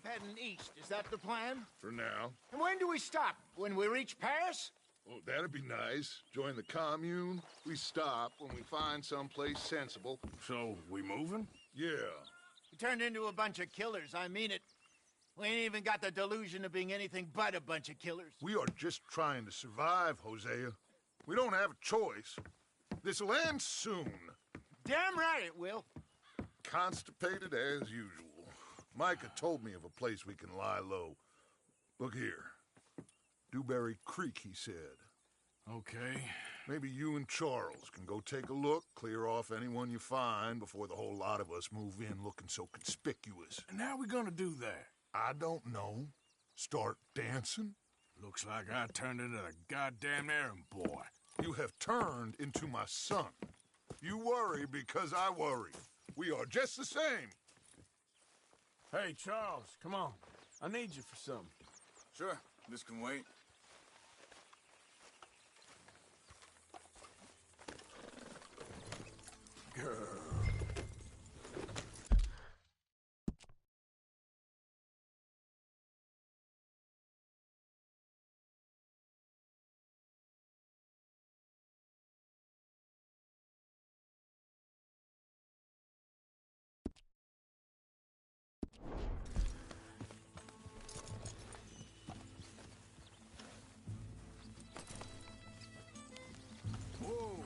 keep heading east. Is that the plan? For now. And when do we stop? When we reach Paris? Oh, that'd be nice. Join the commune. We stop when we find someplace sensible. So, we moving? Yeah. We turned into a bunch of killers, I mean it. We ain't even got the delusion of being anything but a bunch of killers. We are just trying to survive, Hosea. We don't have a choice. This'll end soon. Damn right it will. Constipated as usual. Micah told me of a place we can lie low. Look here. Dewberry Creek, he said. Okay. Maybe you and Charles can go take a look, clear off anyone you find before the whole lot of us move in looking so conspicuous. And how we gonna do that? I don't know. Start dancing? Looks like I turned into the goddamn errand boy. You have turned into my son. You worry because I worry. We are just the same. Hey, Charles, come on. I need you for something. Sure, this can wait. Girl. Whoa.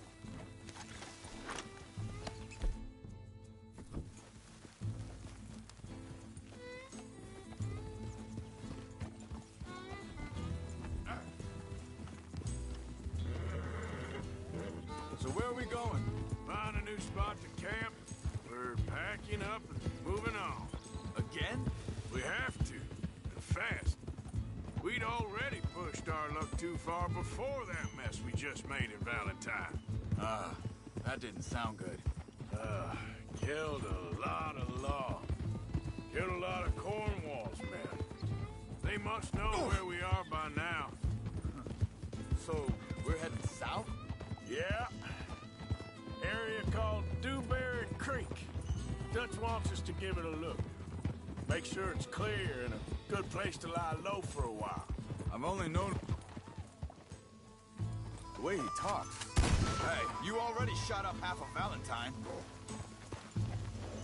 So where are we going? Find a new spot to camp. We're packing up and moving on. Again? We have to, and fast. We'd already pushed our luck too far before that mess we just made in Valentine. That didn't sound good. Killed a lot of law. Killed a lot of Cornwall's men. They must know where we are by now. So, we're heading south? Yeah. Area called Dewberry Creek. Dutch wants us to give it a look. Make sure it's clear and a good place to lie low for a while. I've only known... the way he talks. Hey, you already shot up half of Valentine.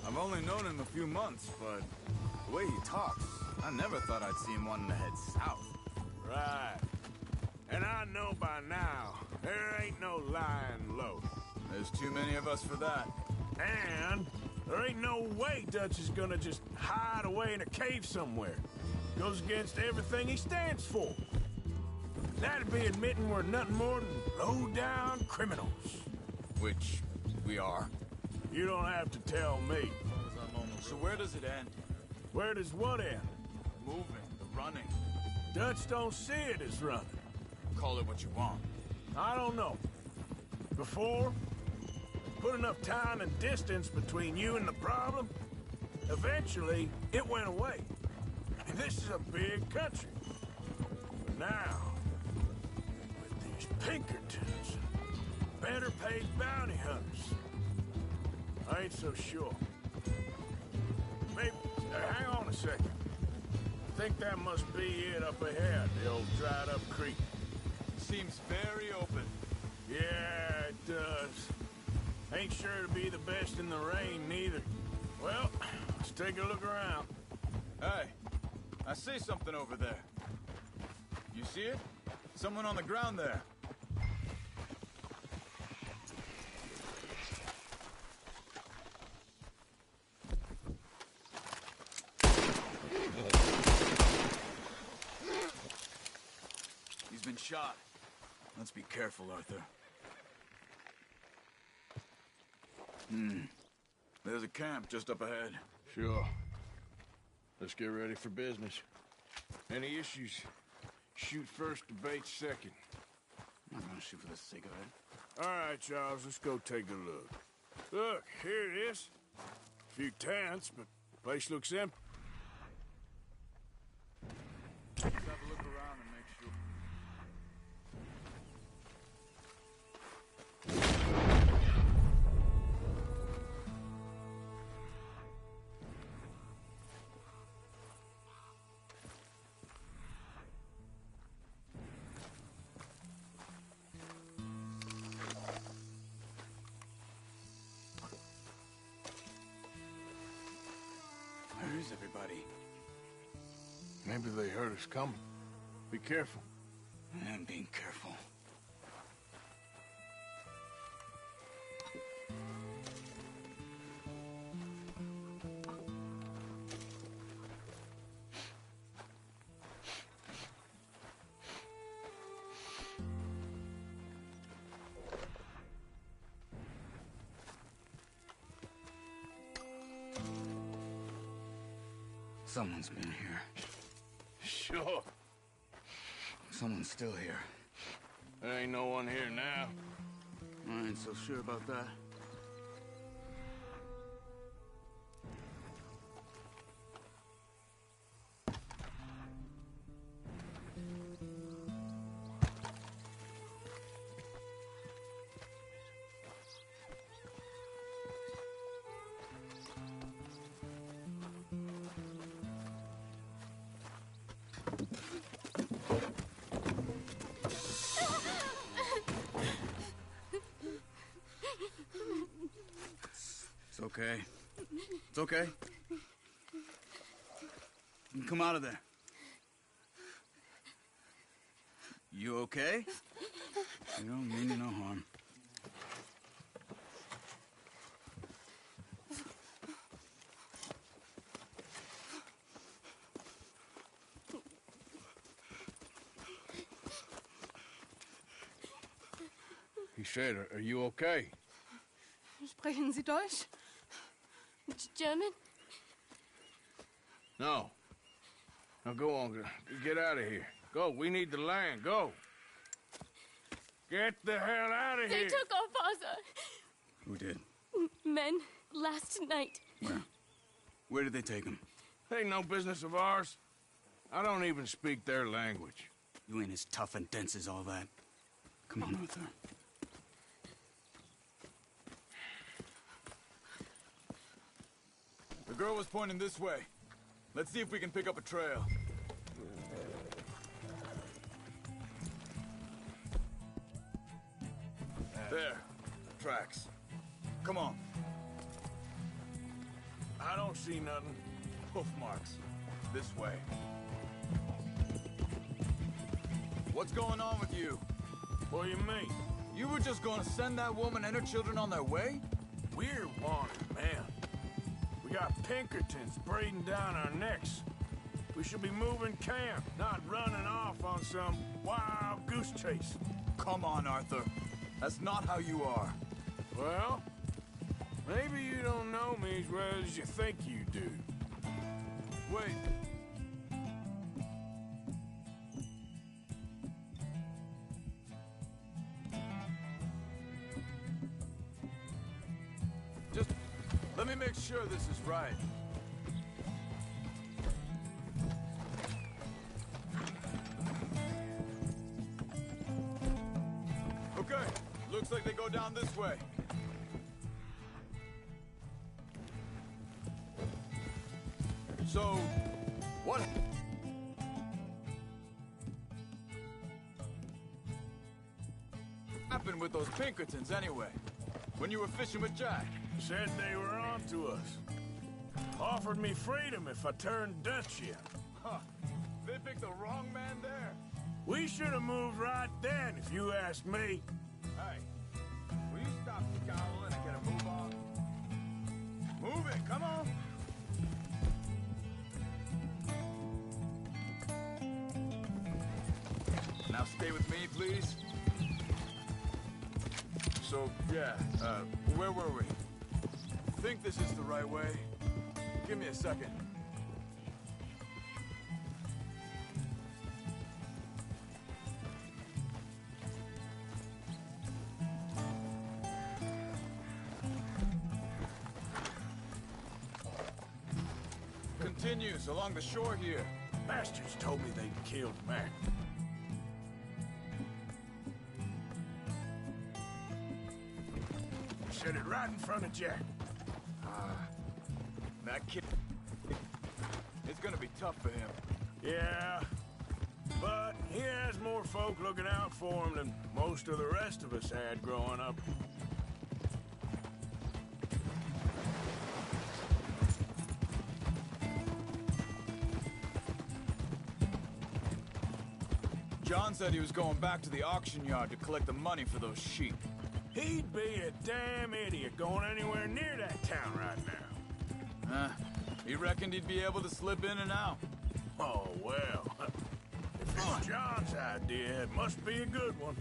I've only known him a few months, but the way he talks, I never thought I'd see him wanting to head south. Right. And I know by now, there ain't no lying low. There's too many of us for that. And there ain't no way Dutch is gonna just hide away in a cave somewhere. Goes against everything he stands for. That'd be admitting we're nothing more than low-down criminals. Which we are. You don't have to tell me. So where does it end? Where does what end? Moving, the running. Dutch don't see it as running. Call it what you want. I don't know. Before, put enough time and distance between you and the problem, eventually it went away. And this is a big country. But now, with these Pinkertons, better paid bounty hunters, I ain't so sure. Maybe, hang on a second. I think that must be it up ahead, the old dried up creek. Seems very open. Yeah, it does. Ain't sure to be the best in the rain, neither. Well, let's take a look around. Hey, I see something over there. You see it? Someone on the ground there. He's been shot. Let's be careful, Arthur. There's a camp just up ahead. Sure. Let's get ready for business. Any issues? Shoot first, debate second. I'm not gonna shoot for the sake of it. All right, Charles, let's go take a look. Look, here it is. A few tents, but the place looks empty. Let's have a look around and make sure. is everybody? Maybe they heard us coming. Be careful. I'm being careful. Someone's been here. Sure. Someone's still here. There ain't no one here now. I ain't so sure about that. It's okay. It's okay. You can come out of there. You okay? You don't mean you no harm. He said, are you okay? Sprechen Sie Deutsch? German? No. Now go on, get out of here. Go, we need the land, go. Get the hell out of They here. took our father. Who did? Men, last night. Where? Where did they take him? Ain't no business of ours. I don't even speak their language. You ain't as tough and dense as all that. Come on, Arthur. The girl was pointing this way. Let's see if we can pick up a trail. There. Tracks. Come on. I don't see nothing. Hoof marks. This way. What's going on with you? What do you mean? You were just gonna send that woman and her children on their way? We're wanted, man. We got Pinkertons breathing down our necks. We should be moving camp, not running off on some wild goose chase. Come on, Arthur. That's not how you are. Well, maybe you don't know me as well as you think you do. Wait. Just let me make sure this is right. Okay, looks like they go down this way. So, what happened with those Pinkertons anyway? When you were fishing with Jack? Said they were on to us. Offered me freedom if I turned Dutch yet. Huh. They picked the wrong man there. We should have moved right then, if you ask me. Hey, will you stop scowling and get a move on? Move it, come on. Now stay with me, please. So, yeah, where were we? I think this is the right way. Give me a second. Continues along the shore here. Bastards told me they'd killed Mac. Said it right in front of Jack. That kid... It's gonna be tough for him. Yeah, but he has more folk looking out for him than most of the rest of us had growing up. John said he was going back to the auction yard to collect the money for those sheep. He'd be a damn idiot going anywhere near that town right now. He reckoned he'd be able to slip in and out. Oh, well. If it's John's idea, it must be a good one.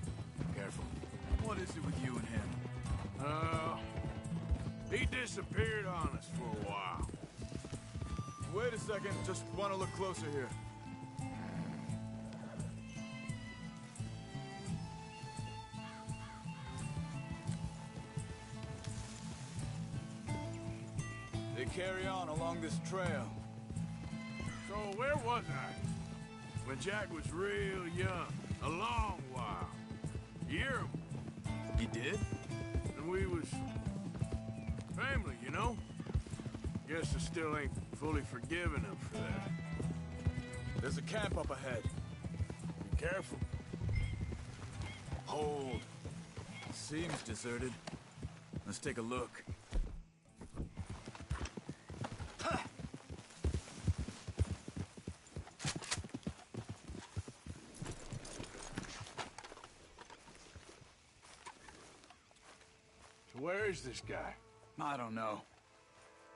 Careful. What is it with you and him? He disappeared on us for a while. Wait a second, just want to look closer here. They carry on along this trail. So where was I? When Jack was real young. A long while. Year. He did? And we was... family, you know? Guess I still ain't fully forgiven him for that. There's a camp up ahead. Be careful. Hold. Seems deserted. Let's take a look. So where is this guy? I don't know.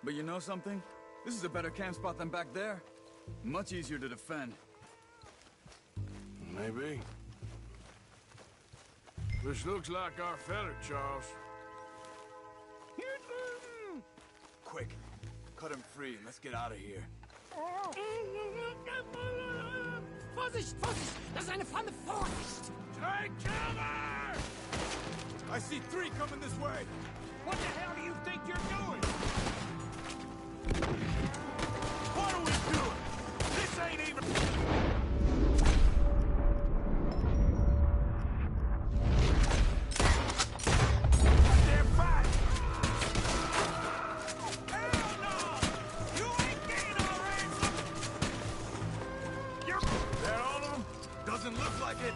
But you know something? This is a better camp spot than back there. Much easier to defend. Maybe. This looks like our fella, Charles. Quick, cut him free and let's get out of here. Vorsicht, Vorsicht! Das ist eine Flamme! Vorsicht! Take cover! I see 3 coming this way. What the hell do you think you're doing? What are we doing? This ain't even... Goddamn fight! Hell no! You ain't getting our ransom! You're... That all of them? Doesn't look like it.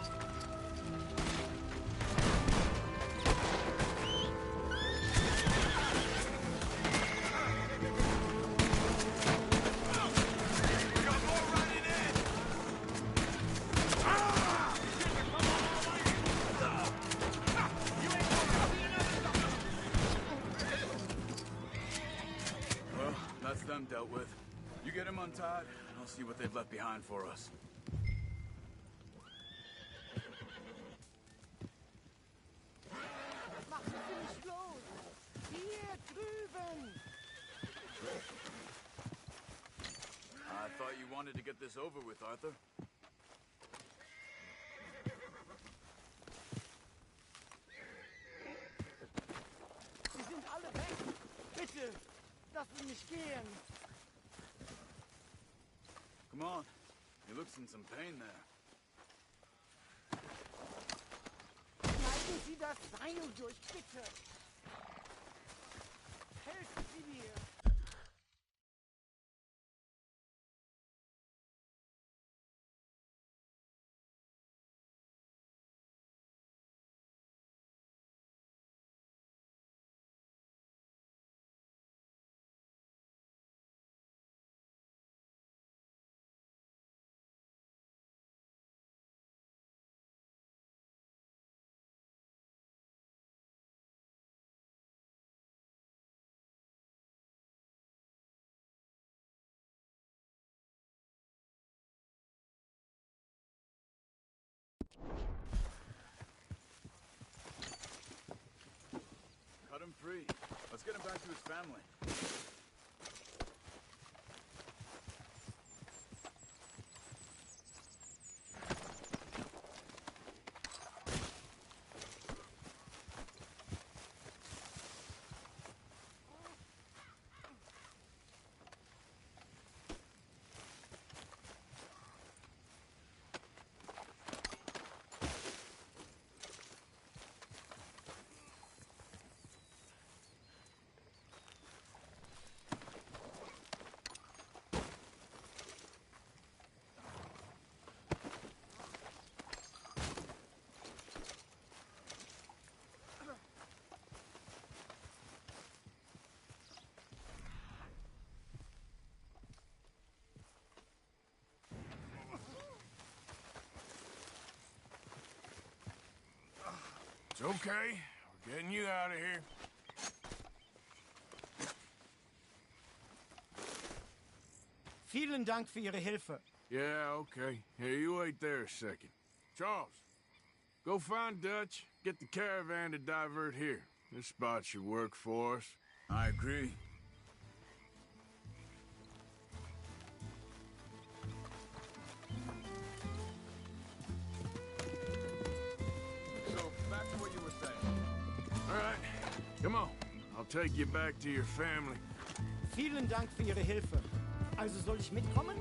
That's them dealt with. You get them untied, and I'll see what they've left behind for us. Mach sie nicht los! Hier drüben! I thought you wanted to get this over with, Arthur. Sie sind alle weg! Bitte! Lass mich nicht gehen! Come on. He looks in some pain there. Schneiden Sie das Seil durch, bitte! Helfen Sie mir! Cut him free. Let's get him back to his family. It's okay. We're getting you out of here. Vielen Dank für Ihre Hilfe. Yeah, okay. Here, you wait there a second. Charles, go find Dutch. Get the caravan to divert here. This spot should work for us. I agree. So, back to what you were saying. All right, come on. I'll take you back to your family. Vielen Dank für Ihre Hilfe. Also soll ich mitkommen?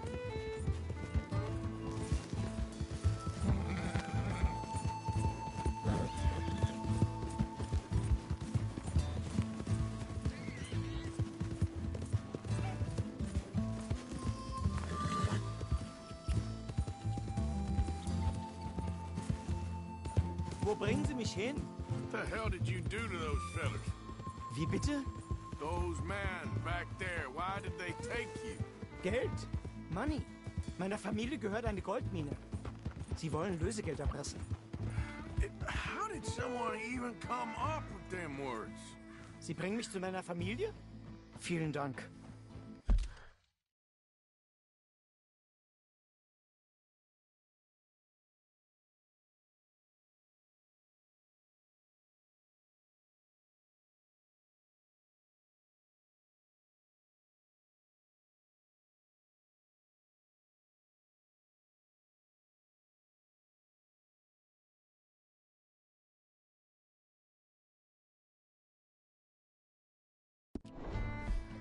Wo bringen Sie mich hin? What the hell did you do to those fellas? Wie bitte? Those men back there, why did they take you? Geld. Money. Meiner Familie gehört eine Goldmine. Sie wollen Lösegeld erpressen. How did someone even come up with them words? Sie bringen mich zu meiner Familie? Vielen Dank.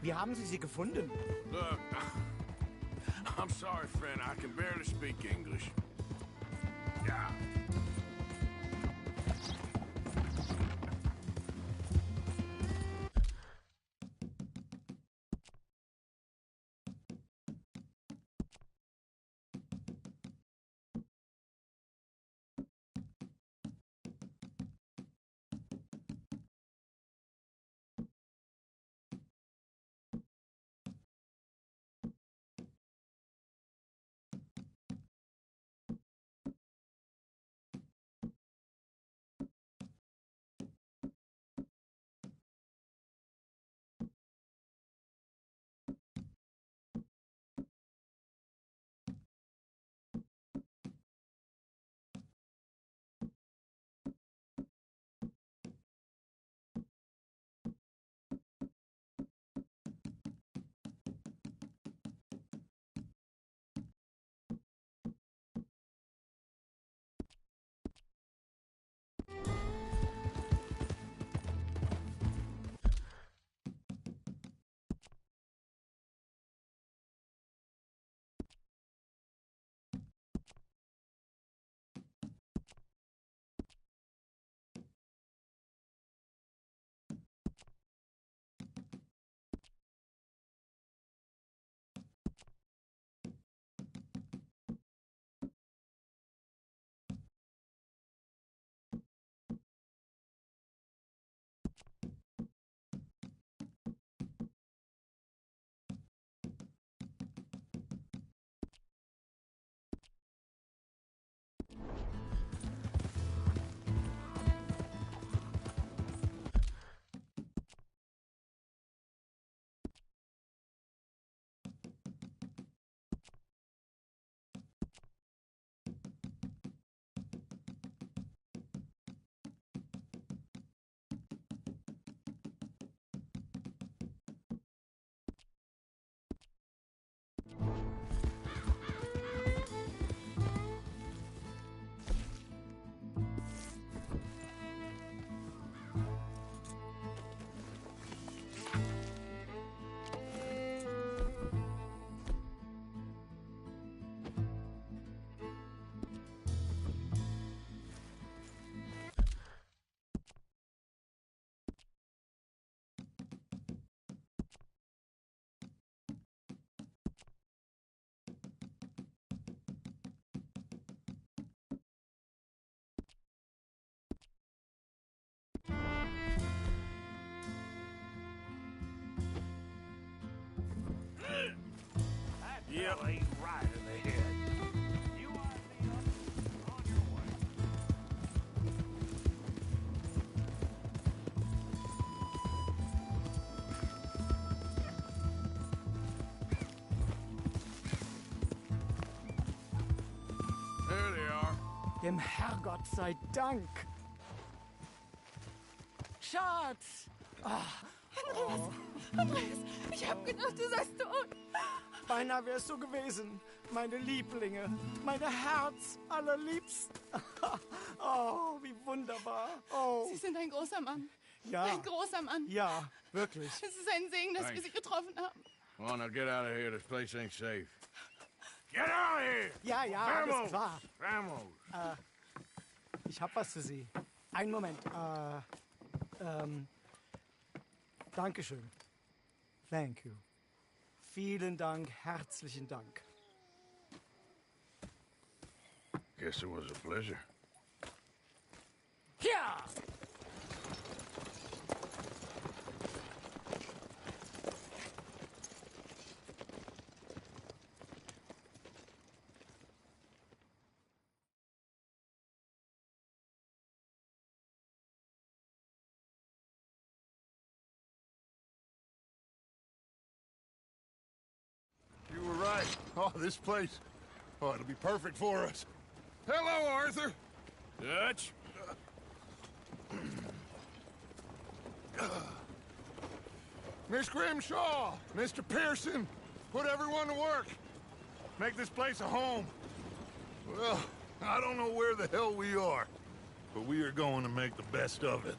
Wie haben Sie sie gefunden? Look, I'm sorry, friend. I can barely speak English. Yeah. Yep. Right in the head. You are on your way. Dem Herrgott sei Dank. Schatz! Andreas, ich hab gedacht, du seist tot. Beinahe wär's so gewesen. Meine Lieblinge, meine Herz allerliebst. Oh, wie wunderbar. Oh, Sie sind ein großer Mann. ja. Ein großer Mann. Ja, wirklich. Es ist ein Segen, dass wir Sie getroffen haben. Well, now get out of here. This place ain't safe. Get out of here! Ja, ja, alles klar. Vamos! Ich hab was für Sie. Einen Moment. Dankeschön. Thank you. Vielen Dank, herzlichen Dank. Guess it was a pleasure. Ja! You were right. Oh, this place. Oh, it'll be perfect for us. Hello, Arthur. Dutch? Miss Grimshaw, Mr. Pearson, put everyone to work. Make this place a home. Well, I don't know where the hell we are, but we are going to make the best of it.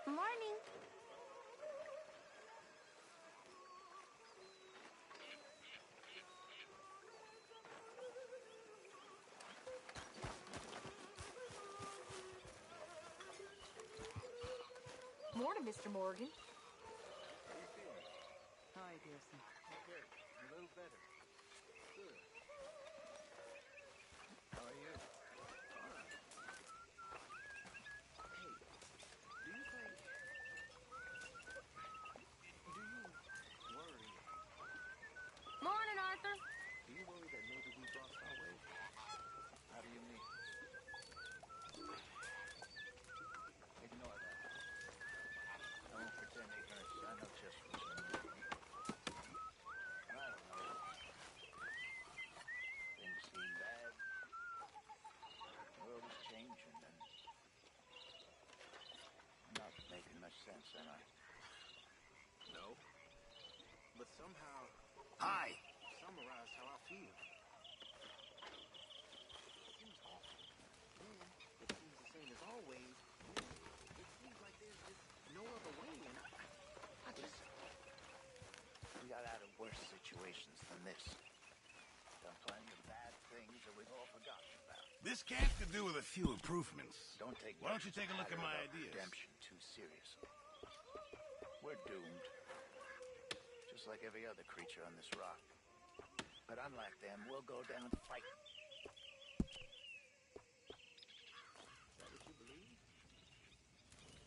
Morning. Morning, Mr. Morgan. Hi, Pearson. Okay, a little better. Good. How are you? All right. Hey, do you think... Do you worry... Morning, Arthur. Do you worry that maybe we lost our way? How do you mean? Ignore that. I won't pretend it hurts. I know just what you mean. I don't know. Things seem bad. The world is changing and... I'm not making much sense, am I? No. But somehow... Hi. Summarize how I feel. It seems awful. Then, it seems the same as always. It seems like there's just no other way, and I just... We got out of worse situations than this. Done plenty of bad things that we've all forgotten about. This camp could do with a few improvements. Don't take Why don't you take a look at my ideas? Redemption too seriously. We're doomed. Just like every other creature on this rock. But unlike them, we'll go down fighting. Is that what you believe?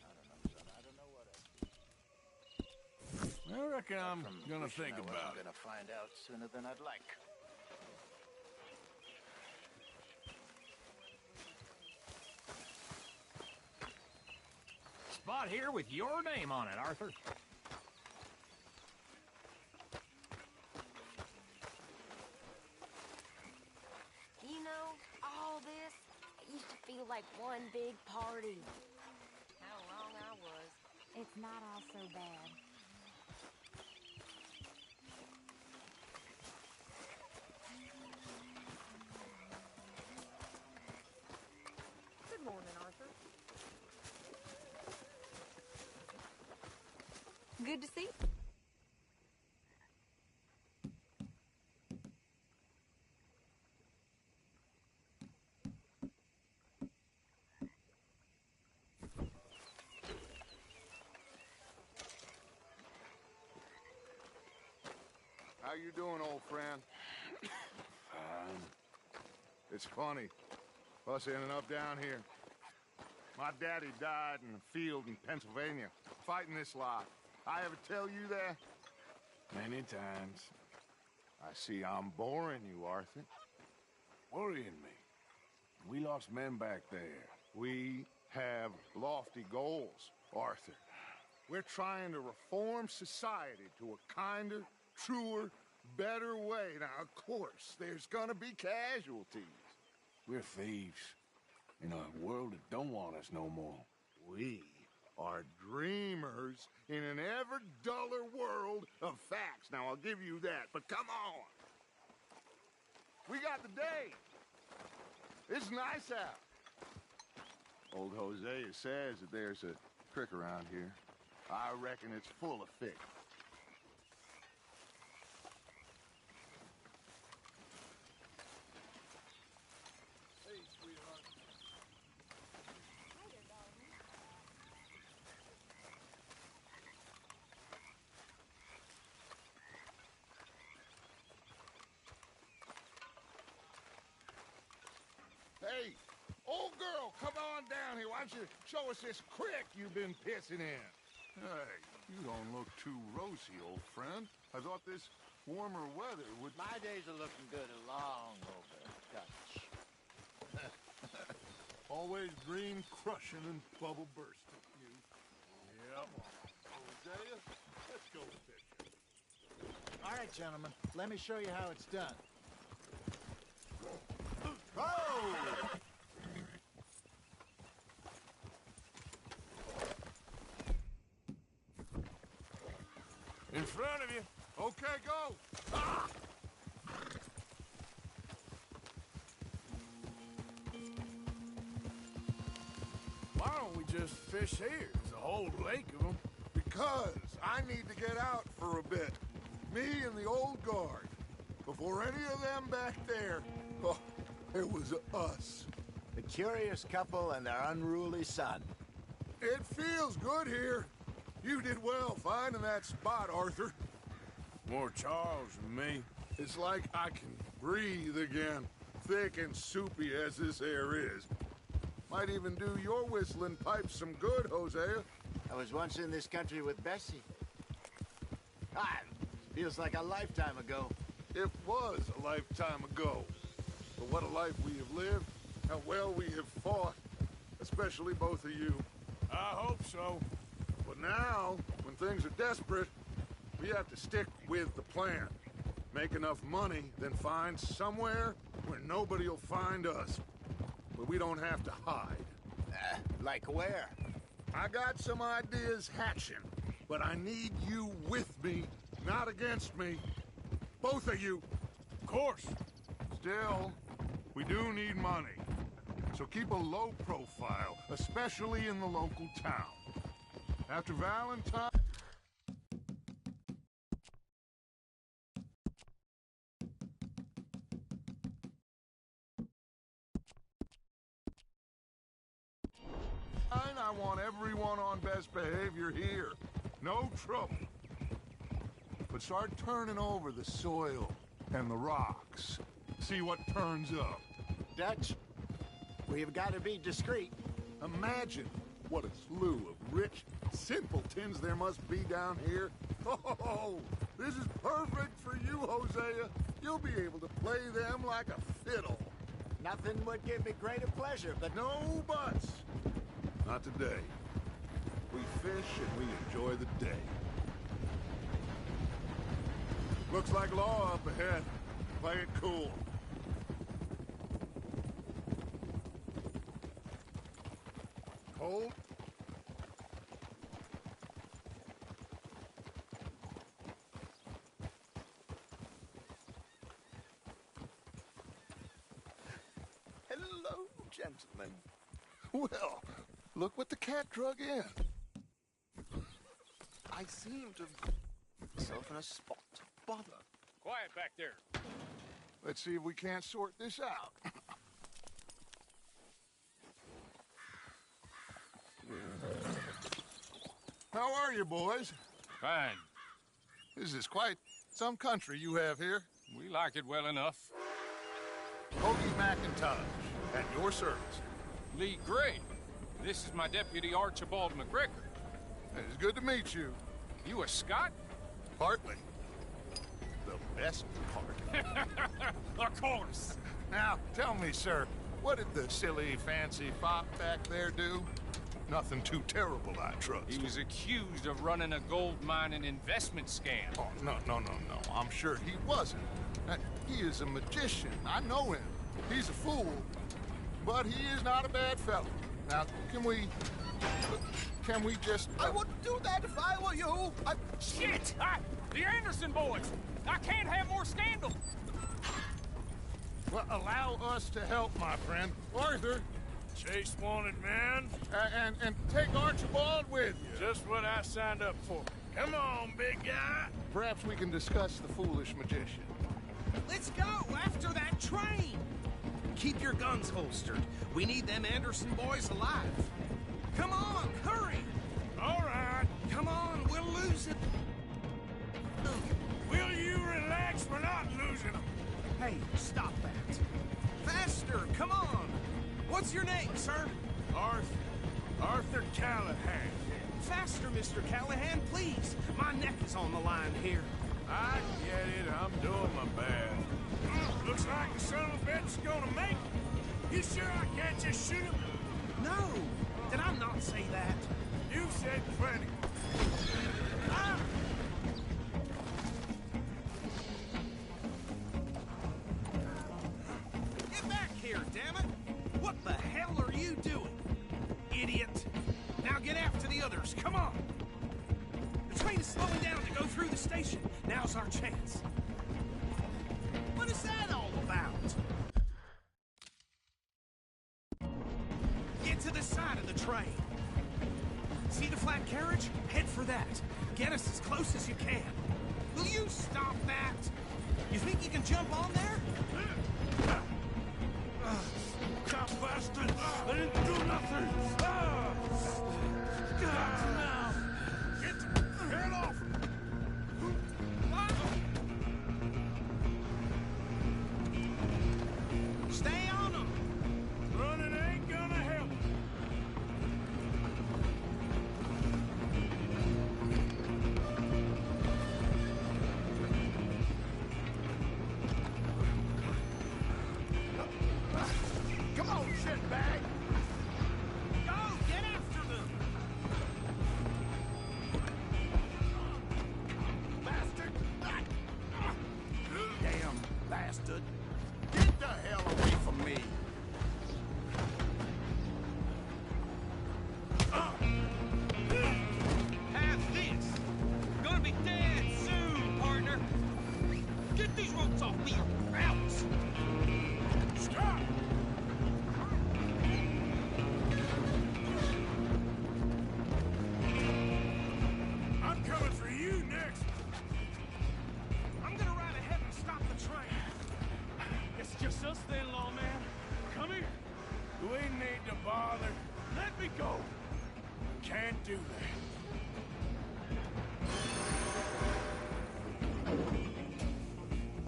I don't know, son. I don't know what else. I reckon I'm From gonna wishing think I wasn't about it. gonna find out sooner than I'd like. Spot here with your name on it, Arthur. You know, all this, it used to feel like one big party. How wrong I was. It's not all so bad. Good to see you. How you doing, old friend? Fine. It's funny, us ending up down here. My daddy died in a field in Pennsylvania, fighting this lot. I ever tell you that? Many times. I see I'm boring you, Arthur. Worrying me. We lost men back there. We have lofty goals, Arthur. We're trying to reform society to a kinder, truer, better way. Now, of course, there's gonna be casualties. We're thieves. In a world that don't want us no more. We are dreamers in an ever duller world of facts. Now, I'll give you that, but come on. We got the day. It's nice out. Old Hosea says that there's a creek around here. I reckon it's full of fish. Hey, sweetheart. Hey, old girl, come on down here. Why don't you show us this creek you've been pissing in? Hey, you don't look too rosy, old friend. I thought this warmer weather would... My days are looking good along over Dutch. Always green crushing and bubble bursting, you. Yep. Hosea, let's go fishing. All right, gentlemen, let me show you how it's done. In front of you. Okay, go. Ah! Why don't we just fish here? There's a whole lake of them. Because I need to get out for a bit. Me and the old guard. Before any of them back there, oh, it was us. The curious couple and their unruly son. It feels good here. You did well finding that spot, Arthur. More Charles than me. It's like I can breathe again, thick and soupy as this air is. Might even do your whistling pipes some good, Hosea. I was once in this country with Bessie. Feels like a lifetime ago. It was a lifetime ago. But what a life we have lived, how well we have fought, especially both of you. I hope so. But now, when things are desperate, we have to stick with the plan. Make enough money, then find somewhere where nobody will find us. Where we don't have to hide. Like where? I got some ideas hatching, but I need you with me, not against me. Both of you. Of course. Still, we do need money. So keep a low profile, especially in the local town. After Valentine... I want everyone on best behavior here. No trouble. But start turning over the soil and the rocks. See what turns up. Dutch, we've got to be discreet. Imagine what a slew of rich simpletons there must be down here. Oh, this is perfect for you, Hosea. You'll be able to play them like a fiddle. Nothing would give me greater pleasure, but No buts. Not today. We fish and we enjoy the day. Looks like law up ahead. Play it cool. Hold. hello, gentlemen. Well, look what the cat drug in. I I seem to have myself in a spot to bother. Quiet back there. Let's see if we can't sort this out. How are you, boys? Fine. This is quite some country you have here. We like it well enough. Cody McIntosh, at your service. Lee Gray. This is my deputy Archibald McGregor. It's good to meet you. You a Scot? Partly. The best part. Of course. Now, tell me, sir, what did the silly, fancy fop back there do? Nothing too terrible, I trust. He was accused of running a gold mining investment scam. Oh, no. I'm sure he wasn't. He is a magician. I know him. He's a fool. But he is not a bad fellow. Now, can we just... I wouldn't do that if I were you. Shit! The Anderson boys! I can't have more scandal! Well, allow us to help, my friend. Arthur, Chase wanted man. and take Archibald with you. Just what I signed up for. Come on, big guy. Perhaps we can discuss the foolish magician. Let's go after that train. Keep your guns holstered. We need them Anderson boys alive. Come on, hurry. All right. Come on, we'll lose it. Will you relax? We're not losing them. Hey, stop that. Faster, come on. What's your name, sir? Arthur Callahan. Faster, Mr. Callahan, please. My neck is on the line here. I get it. I'm doing my best. Looks like the son of a bitch is gonna make it. You sure I can't just shoot him? No. Did I not say that? You said plenty. Ah! Get back here, damn it! What the hell are you doing? Idiot! Now get after the others, come on! The train is slowing down to go through the station. Now's our chance. What is that all about? Get to the side of the train. See the flat carriage? Head for that. Get us as close as you can. Will you stop that? You think you can jump on there? Cop bastard! I didn't do nothing! Now! Get off! Stay on them! Running ain't gonna help. Come on, shitbag! Go! Get after them! Bastard! Damn bastard! Get the hell away from me! Have this! You're gonna be dead soon, partner! Get these ropes off me or else! Stop! I'm coming for you next. I'm gonna ride ahead and stop the train. It's just us then, lawman. Come here. We need to bother. Let me go. Can't do that.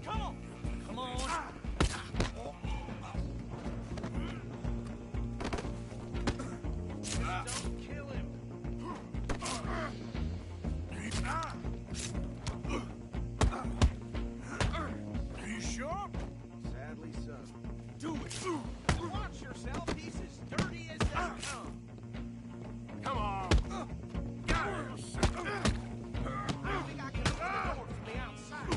Come on! Come on! Don't kill him! Are you sure? Sadly so. Do it! Watch yourself, he's as dirty as they come! Come on! Got it! I think I can open the door from the outside.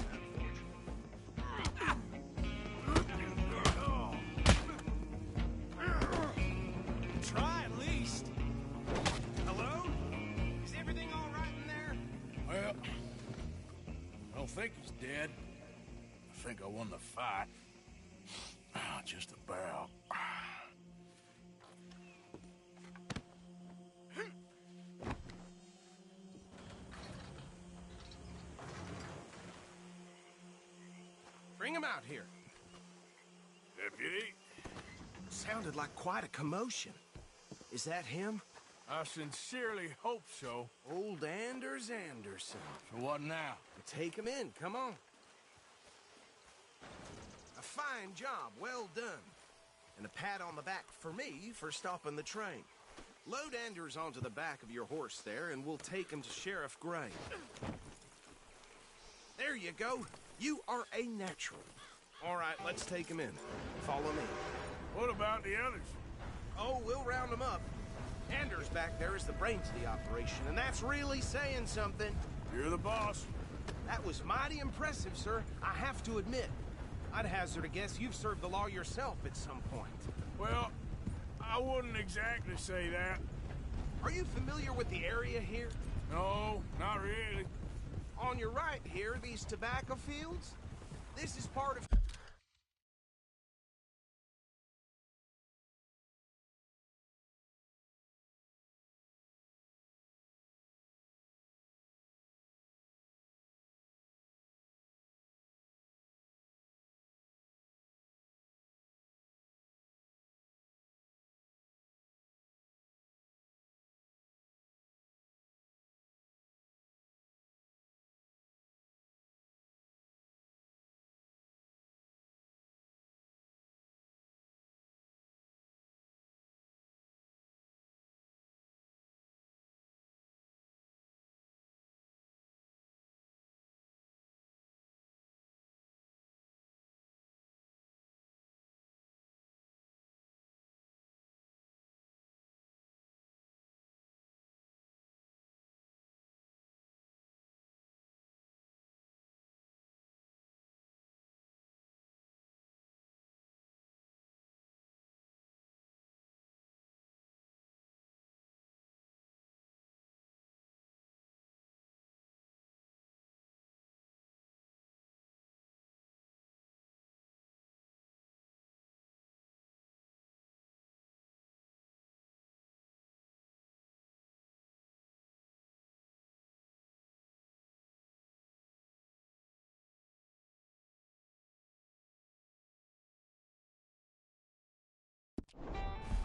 Try at least. Hello? Is everything all right in there? Well, I don't think he's dead. I think I won the fight. Just about. Bring him out here. Deputy? Sounded like quite a commotion. Is that him? I sincerely hope so. Old Anders Anderson. So what now? Take him in, come on. A fine job, well done. And a pat on the back for me for stopping the train. Load Anders onto the back of your horse there, and we'll take him to Sheriff Gray. There you go. You are a natural. All right, let's take him in. Follow me. What about the others? Oh, we'll round them up. Anders back there is the brains of the operation, and that's really saying something. You're the boss. That was mighty impressive, sir. I have to admit. I'd hazard a guess you've served the law yourself at some point. Well, I wouldn't exactly say that. Are you familiar with the area here? No, not really. On your right here, these tobacco fields? This is part of...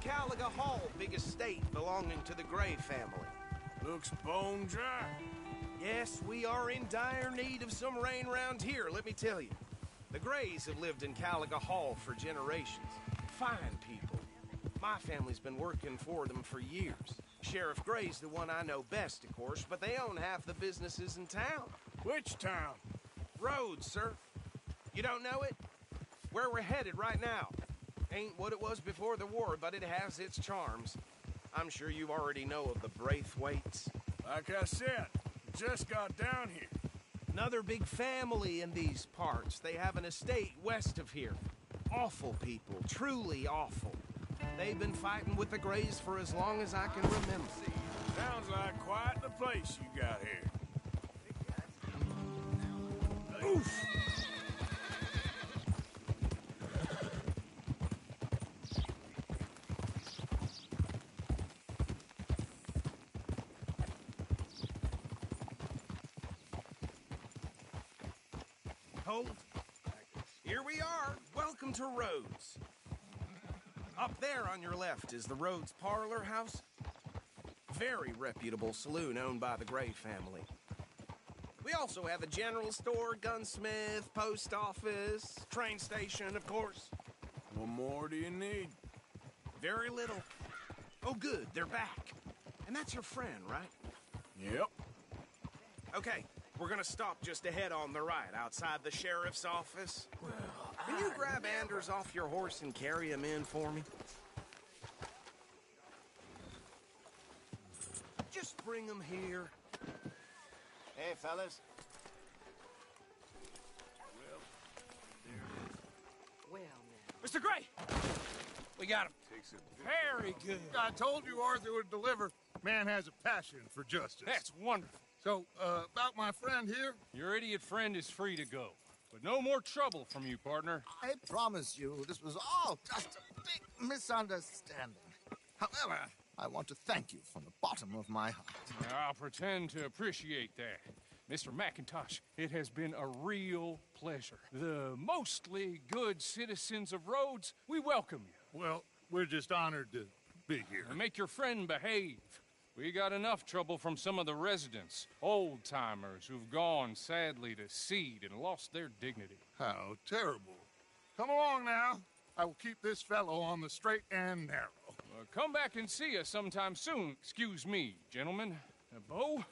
Caliga Hall, big estate belonging to the Gray family. Looks bone dry. Yes, we are in dire need of some rain round here, let me tell you. The Grays have lived in Caliga Hall for generations. Fine people. My family's been working for them for years. Sheriff Gray's the one I know best, of course, but they own half the businesses in town. Which town? Rhodes, sir. You don't know it? Where we're headed right now. Ain't what it was before the war, but it has its charms. I'm sure you already know of the Braithwaites. Like I said, just got down here. Another big family in these parts. They have an estate west of here. Awful people, truly awful. They've been fighting with the Grays for as long as I can remember. Sounds like quite the place you got here. Oof! Hold. Here we are. Welcome to Rhodes. Up there on your left is the Rhodes Parlor House. Very reputable saloon owned by the Gray family. We also have a general store, gunsmith, post office, train station, of course. What more do you need? Very little. Oh, good. They're back. And that's your friend, right? Yep. Okay. We're gonna stop just ahead on the right, outside the sheriff's office. Can you grab Anders off your horse and carry him in for me? Just bring him here. Hey, fellas. Well, now. Mr. Gray! We got him. Very good. I told you Arthur would deliver. Man has a passion for justice. That's wonderful. So, about my friend here? Your idiot friend is free to go. But no more trouble from you, partner. I promise you, this was all just a big misunderstanding. However, I want to thank you from the bottom of my heart. I'll pretend to appreciate that. Mr. McIntosh, it has been a real pleasure. The mostly good citizens of Rhodes, we welcome you. Well, we're just honored to be here. And make your friend behave. We got enough trouble from some of the residents, old-timers who've gone, sadly, to seed and lost their dignity. How terrible. Come along now. I will keep this fellow on the straight and narrow. Come back and see us sometime soon. Excuse me, gentlemen. Bo,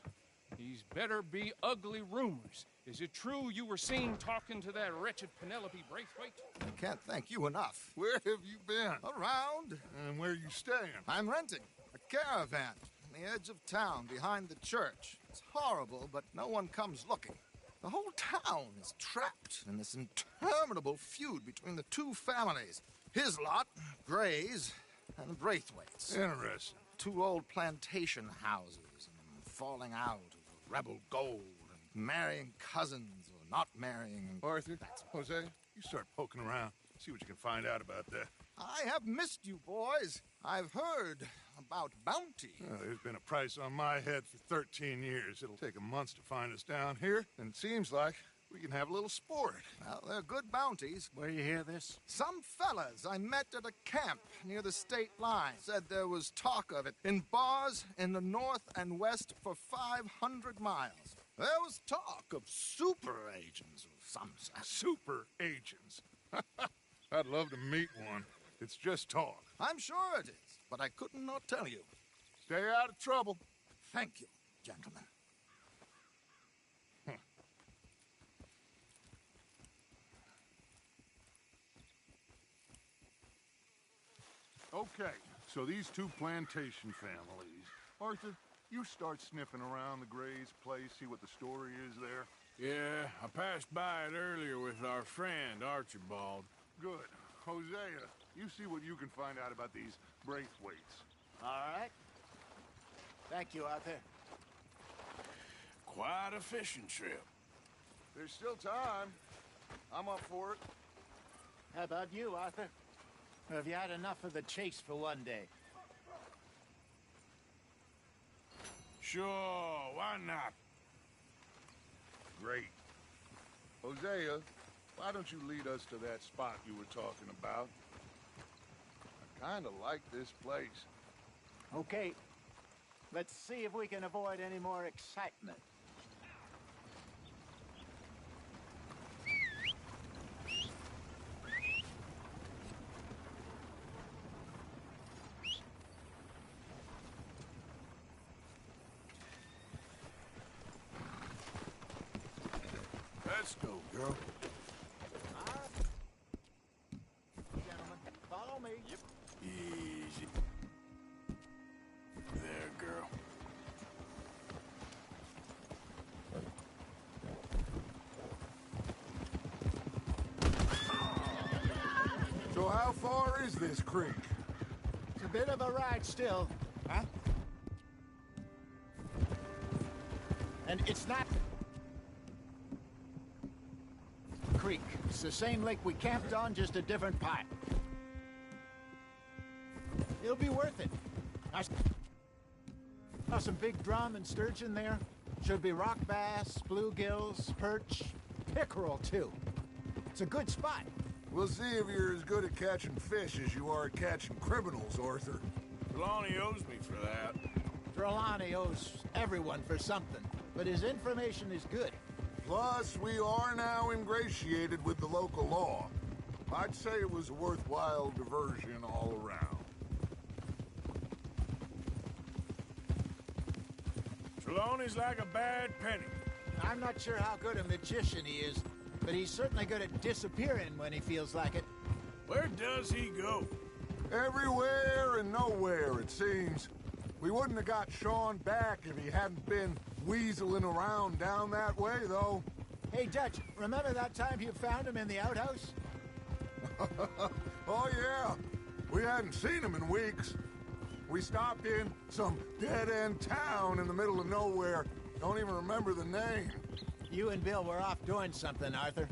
these better be ugly rumors. Is it true you were seen talking to that wretched Penelope Braithwaite? I can't thank you enough. Where have you been? Around. And where are you staying? I'm renting a caravan on the edge of town behind the church. It's horrible, but no one comes looking. The whole town is trapped in this interminable feud between the two families. His lot, Gray's, and Braithwaite's. Interesting. Two old plantation houses, and falling out over rebel gold, and marrying cousins or not marrying. And Arthur, Jose, you start poking around. See what you can find out about that. I have missed you, boys. I've heard about bounty. There's been a price on my head for 13 years. It'll take a month to find us down here, and it seems like we can have a little sport. Well, they're good bounties. Where you hear this? Some fellas I met at a camp near the state line said there was talk of it in bars in the north and west for 500 miles. There was talk of super agents of some sort. Super agents. I'd love to meet one. It's just talk. I'm sure it is, but I could not tell you. Stay out of trouble. Thank you, gentlemen. Okay, so these two plantation families. Arthur, you start sniffing around the Gray's place, see what the story is there. Yeah, I passed by it earlier with our friend, Archibald. Good. Hosea, you see what you can find out about these Braithwaites. All right. Thank you, Arthur. Quite a fishing trip. There's still time. I'm up for it. How about you, Arthur? Or have you had enough of the chase for one day? Sure, why not? Great. Hosea, why don't you lead us to that spot you were talking about? I kind of like this place. Okay. Let's see if we can avoid any more excitement. Let's go, girl. Gentlemen, follow me. Yep. Easy. There, girl. So how far is this creek? It's a bit of a ride still. Huh? And it's not... creek. It's the same lake we camped on, just a different part. It'll be worth it. I saw some big drum and sturgeon there. Should be rock bass, bluegills, perch, pickerel too. It's a good spot. We'll see if you're as good at catching fish as you are at catching criminals, Arthur. Trelawney owes me for that. Trelawney owes everyone for something, but his information is good. Plus, we are now ingratiated with the local law. I'd say it was a worthwhile diversion all around. Trelawney's like a bad penny. I'm not sure how good a magician he is, but he's certainly good at disappearing when he feels like it. Where does he go? Everywhere and nowhere, it seems. We wouldn't have got Sean back if he hadn't been weaseling around down that way, though. Hey, Dutch, remember that time you found him in the outhouse? Oh, yeah. We hadn't seen him in weeks. We stopped in some dead-end town in the middle of nowhere. Don't even remember the name. You and Bill were off doing something, Arthur.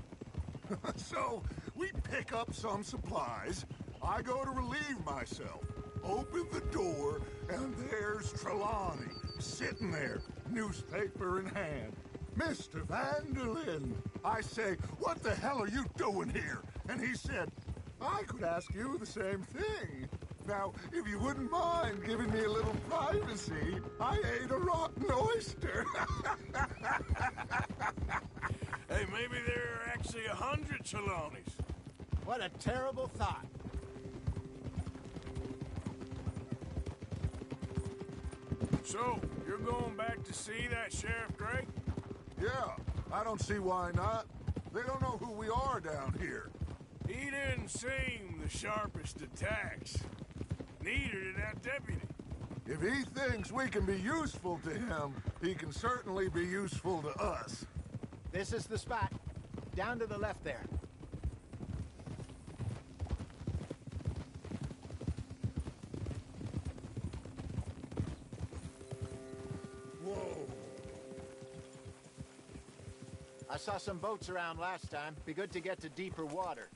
So, we pick up some supplies. I go to relieve myself. Open the door, and there's Trelawney, sitting there, newspaper in hand. Mr. Vanderlyn, I say, what the hell are you doing here? And he said, I could ask you the same thing. Now, if you wouldn't mind giving me a little privacy, I ate a rotten oyster. Hey, maybe there are actually 100 Trelawneys. What a terrible thought. So, you're going back to see that Sheriff Gray? Yeah, I don't see why not. They don't know who we are down here. He didn't seem the sharpest attacks. Neither did that deputy. If he thinks we can be useful to him, he can certainly be useful to us. This is the spot. Down to the left there. Whoa. I saw some boats around last time. Be good to get to deeper water.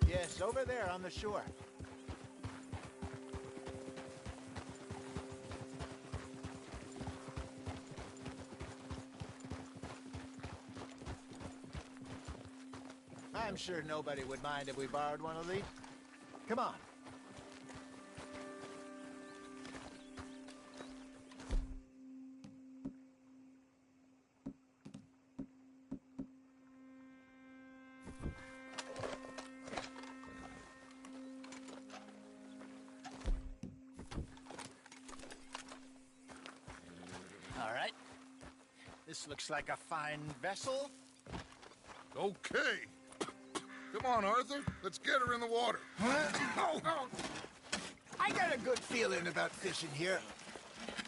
Yes, over there on the shore. I'm sure nobody would mind if we borrowed one of these. Come on. All right. This looks like a fine vessel. Okay. Come on, Arthur. Let's get her in the water. I got a good feeling about fishing here.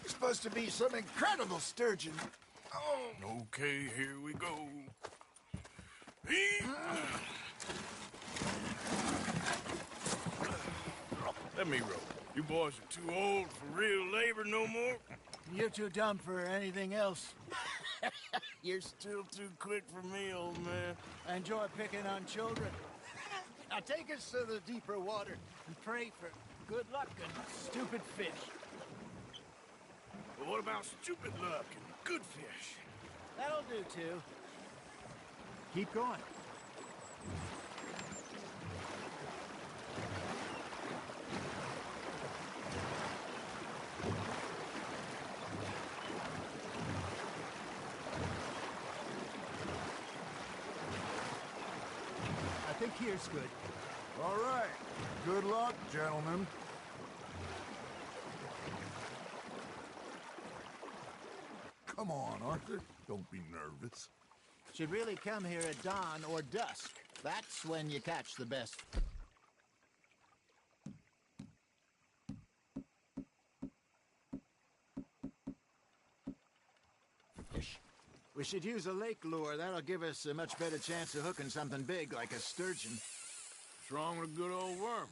It's supposed to be some incredible sturgeon. Oh. Okay, here we go. Let me row. You boys are too old for real labor no more. You're too dumb for anything else. You're still too quick for me, old man. I enjoy picking on children. Now take us to the deeper water and pray for good luck and stupid fish. But what about stupid luck and good fish? That'll do, too. Keep going. I think here's good. All right. Good luck, gentlemen. Come on, Arthur. Don't be nervous. Should really come here at dawn or dusk. That's when you catch the best. Fish. We should use a lake lure. That'll give us a much better chance of hooking something big like a sturgeon. What's wrong with a good old worm?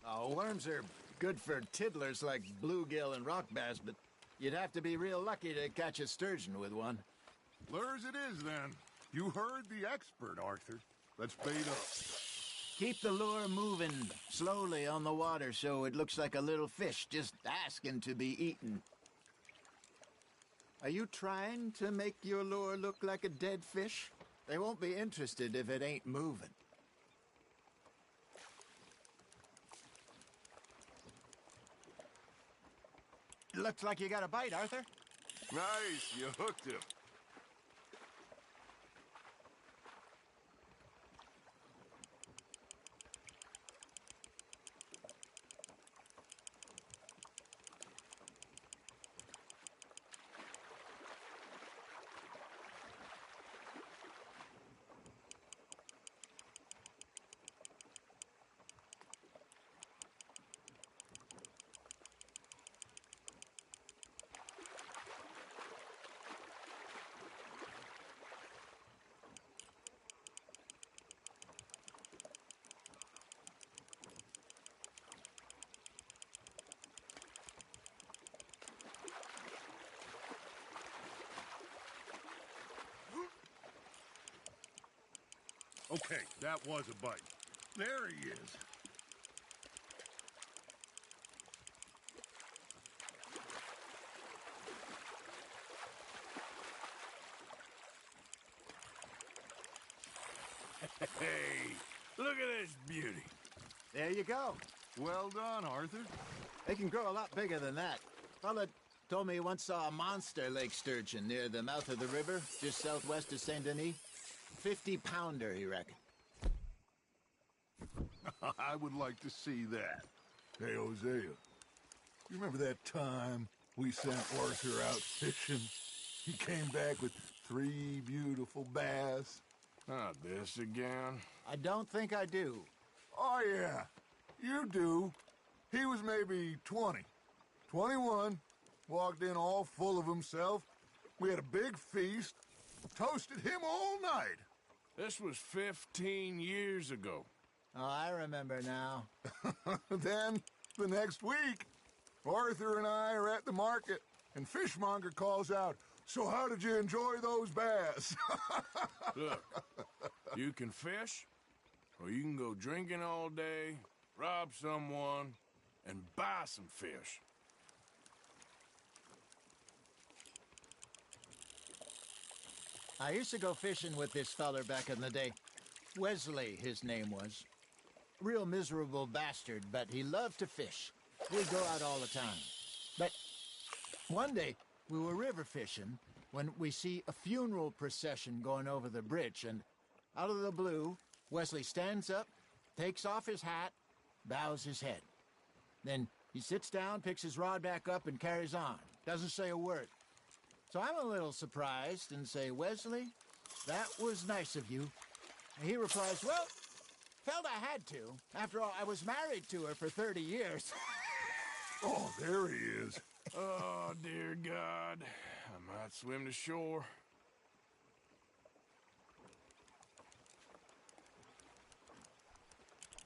Oh, worms are good for tiddlers like bluegill and rock bass, but you'd have to be real lucky to catch a sturgeon with one. Lures it is, then. You heard the expert, Arthur. Let's bait up. Keep the lure moving slowly on the water so it looks like a little fish just asking to be eaten. Are you trying to make your lure look like a dead fish? They won't be interested if it ain't moving. Looks like you got a bite, Arthur. Nice. You hooked him. Okay, that was a bite. There he is. Hey, look at this beauty. There you go. Well done, Arthur. They can grow a lot bigger than that. Fella told me he once saw a monster lake sturgeon near the mouth of the river, just southwest of Saint Denis. 50-pounder, he reckoned. I would like to see that. Hey, Hosea, you remember that time we sent Arthur out fishing? He came back with 3 beautiful bass. Not this again. I don't think I do. Oh, yeah, you do. He was maybe 20, 21, walked in all full of himself. We had a big feast, toasted him all night. This was 15 years ago. Oh, I remember now. Then, the next week, Arthur and I are at the market, and Fishmonger calls out, "So how did you enjoy those bass?" Look, you can fish, or you can go drinking all day, rob someone, and buy some fish. I used to go fishing with this feller back in the day. Wesley, his name was. Real miserable bastard, but he loved to fish. We'd go out all the time. But one day, we were river fishing when we see a funeral procession going over the bridge, and out of the blue, Wesley stands up, takes off his hat, bows his head. Then he sits down, picks his rod back up, and carries on. Doesn't say a word. So I'm a little surprised and say, "Wesley, that was nice of you." And he replies, "Well, felt I had to. After all, I was married to her for 30 years. Oh, there he is. Oh, dear God. I might swim to shore.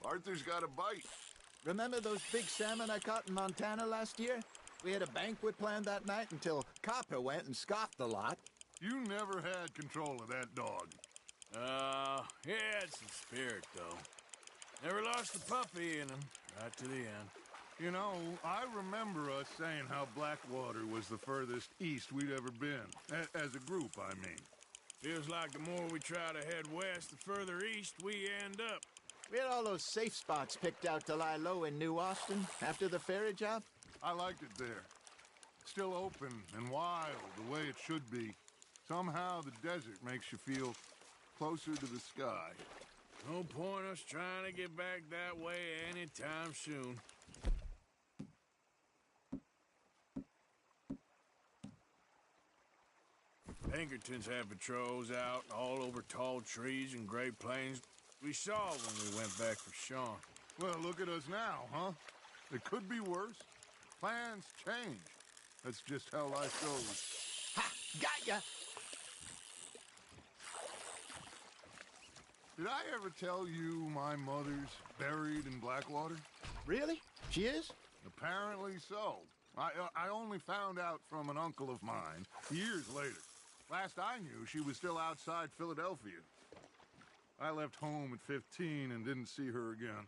Arthur's got a bite. Remember those big salmon I caught in Montana last year? We had a banquet planned that night until Copper went and scoffed a lot. You never had control of that dog. He had some spirit, though. Never lost the puppy in him, right to the end. You know, I remember us saying how Blackwater was the furthest east we'd ever been. As a group, I mean. Feels like the more we try to head west, the further east we end up. We had all those safe spots picked out to lie low in New Austin after the ferry job. I liked it there. Still open and wild, the way it should be. Somehow the desert makes you feel closer to the sky. No point us trying to get back that way anytime soon. Pinkertons had patrols out all over tall trees and Great Plains. We saw when we went back for Sean. Well, look at us now, huh? It could be worse. Plans change. That's just how life goes. Ha! Got ya! Did I ever tell you my mother's buried in Blackwater? Really? She is? Apparently so. I only found out from an uncle of mine years later. Last I knew, she was still outside Philadelphia. I left home at 15 and didn't see her again.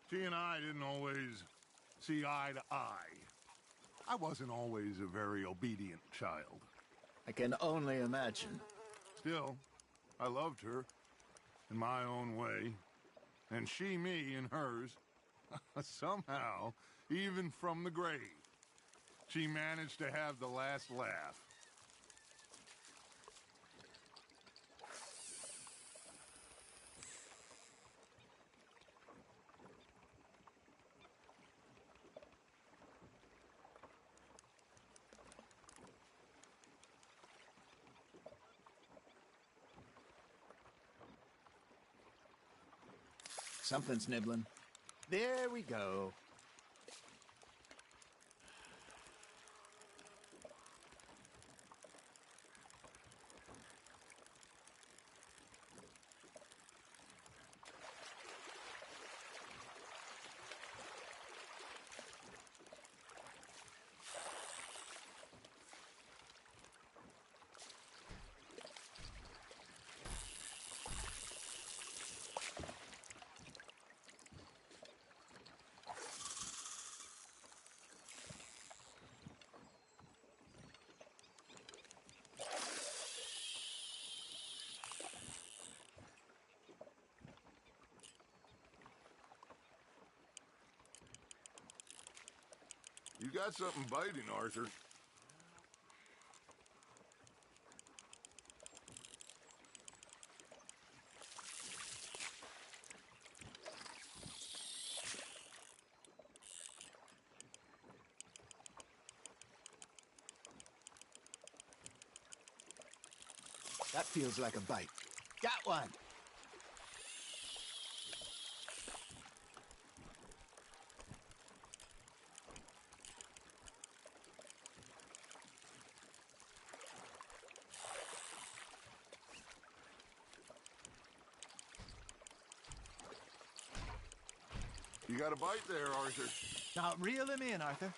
She and I didn't always see eye to eye. I wasn't always a very obedient child. I can only imagine. Still, I loved her in my own way, and she me in hers. Somehow, even from the grave, she managed to have the last laugh. Something's nibbling. There we go. You got something biting, Arthur. That feels like a bite. Got one! You got a bite there, Arthur. Now reel him in, Arthur.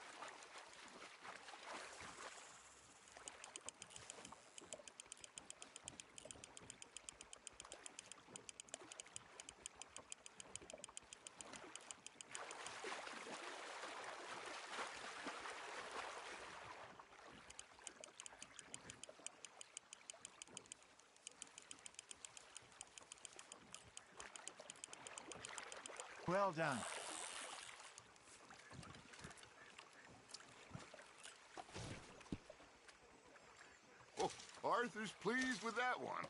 Well done. Oh, Arthur's pleased with that one.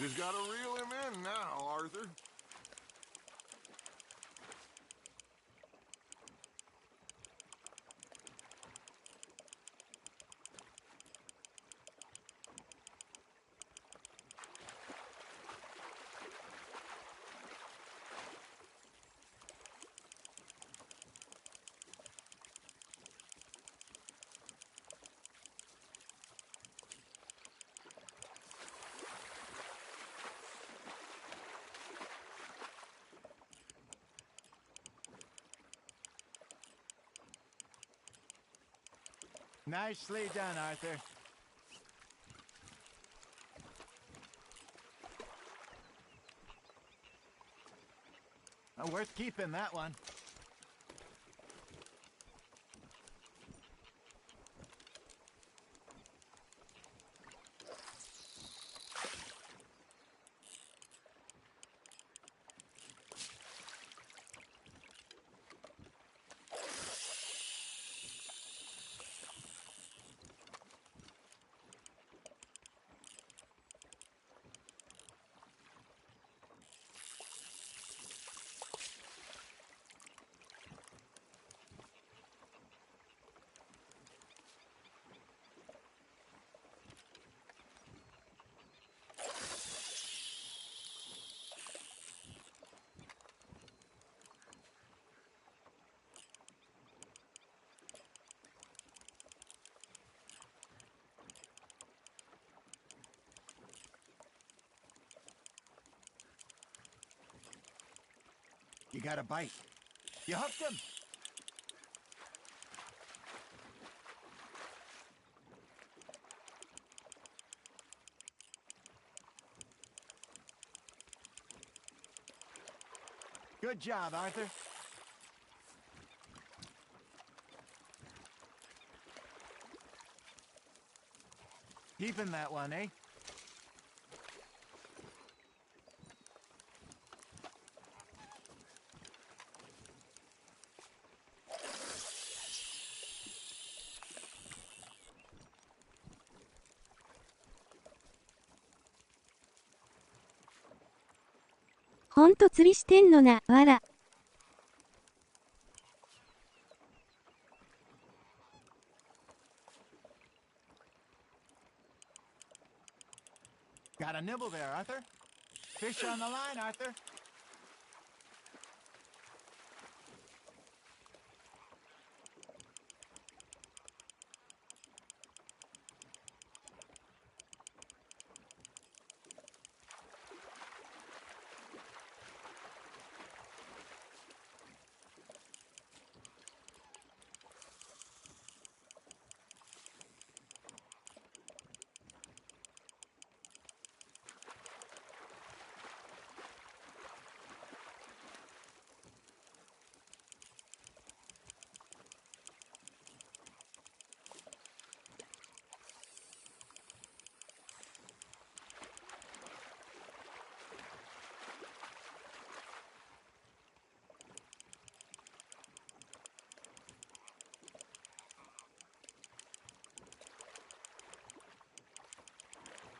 Just gotta reel him in now, Arthur. Nicely done, Arthur. Worth keeping, that one. You got a bite. You hooked him. Good job, Arthur. Keeping that one, eh?ほんと釣りしてんのな、わら。Got a nibble there, Arthur. Fish on the line, Arthur.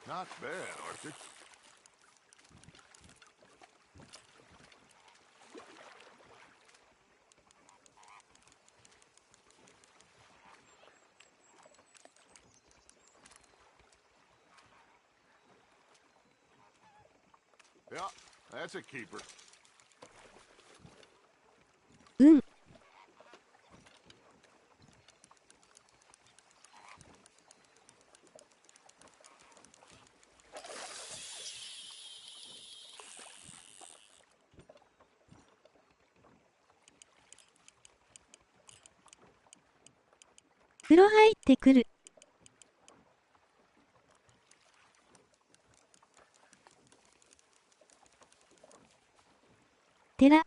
Not bad, Arthur. Yeah, that's a keeper. うん。風呂入ってくる。寺。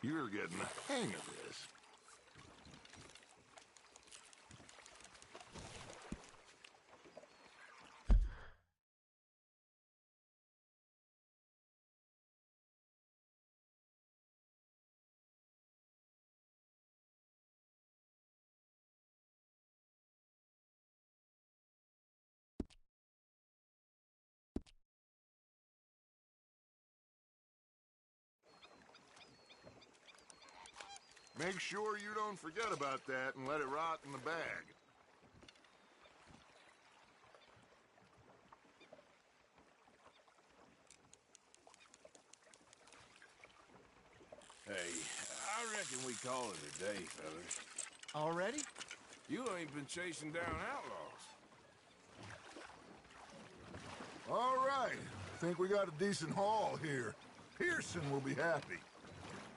You're getting the hang of this. Make sure you don't forget about that and let it rot in the bag. Hey, I reckon we call it a day, fellas. Already? You ain't been chasing down outlaws. All right. I think we got a decent haul here. Pearson will be happy.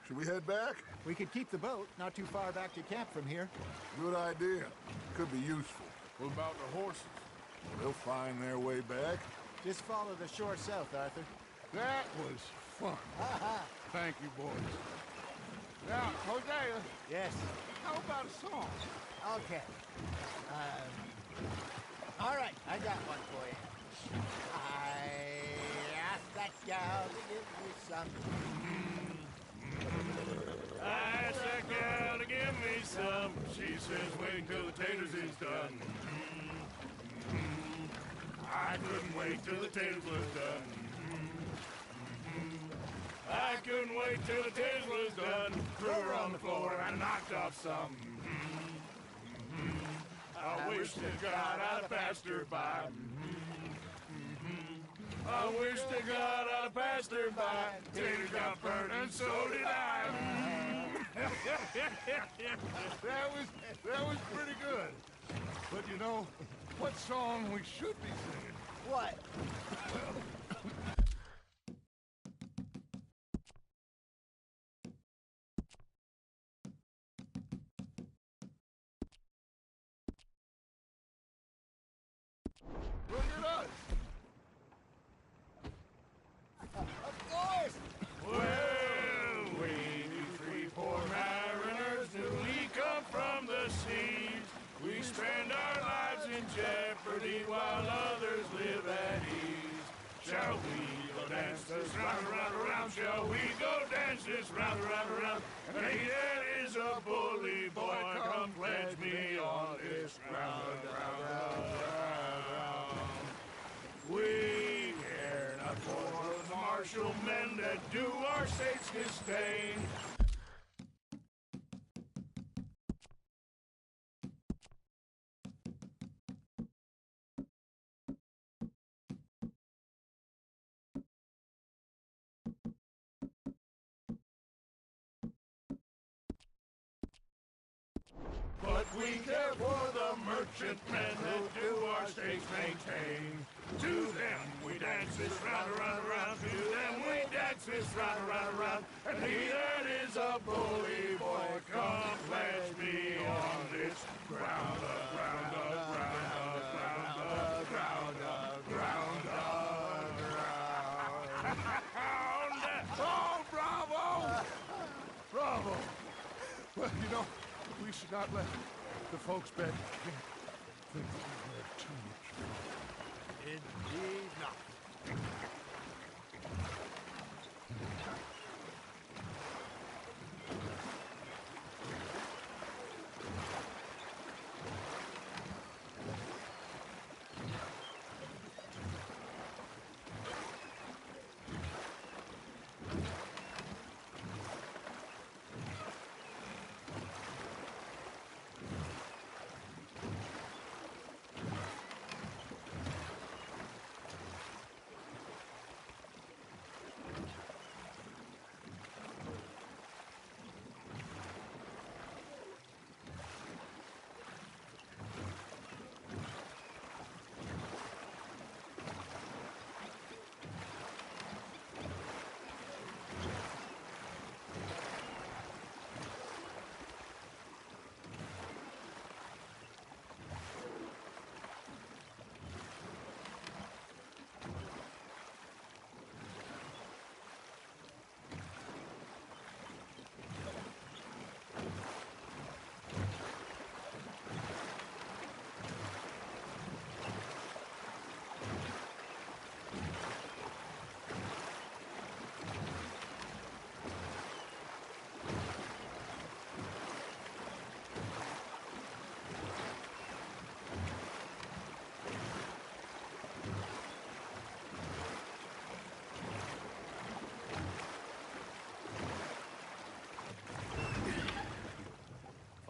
Should we head back? We could keep the boat not too far back to camp from here. Good idea. Could be useful. What about the horses? They'll find their way back. Just follow the shore south, Arthur. That was fun. Thank you, boys. Now, Hosea. Yes. How about a song? Okay. All right, I got one for you. I asked that gal to give me some. I asked that gal to give me some. She says wait till the taters is done. I couldn't wait till the taters was done. I couldn't wait till the taters was done. Threw her on the floor and knocked off some. I wish that God I'd passed her by. I wish to God I passed her by. Tater got burnt and so did I. that was pretty good. But you know, what song we should be singing? What? Look at us. Of course! Well, we three poor mariners newly come from the seas. We spend our lives in jeopardy while others live at ease. Shall we go dance this round, round, round? Shall we go dance this round, round, round? And he that is a bully boy, come pledge me on this round, round, round, round. We care not for the martial men that do our state's disdain. But we care for the merchantmen that do our states maintain. To them we dance this round, around, around. To them we dance this round, around, around. And he that is a bully boy, come pledge me on this ground, ground, ground, ground, ground, ground, ground. Oh, bravo! Bravo! Well, you know, we should not let the folks back think we heard too much. Indeed not.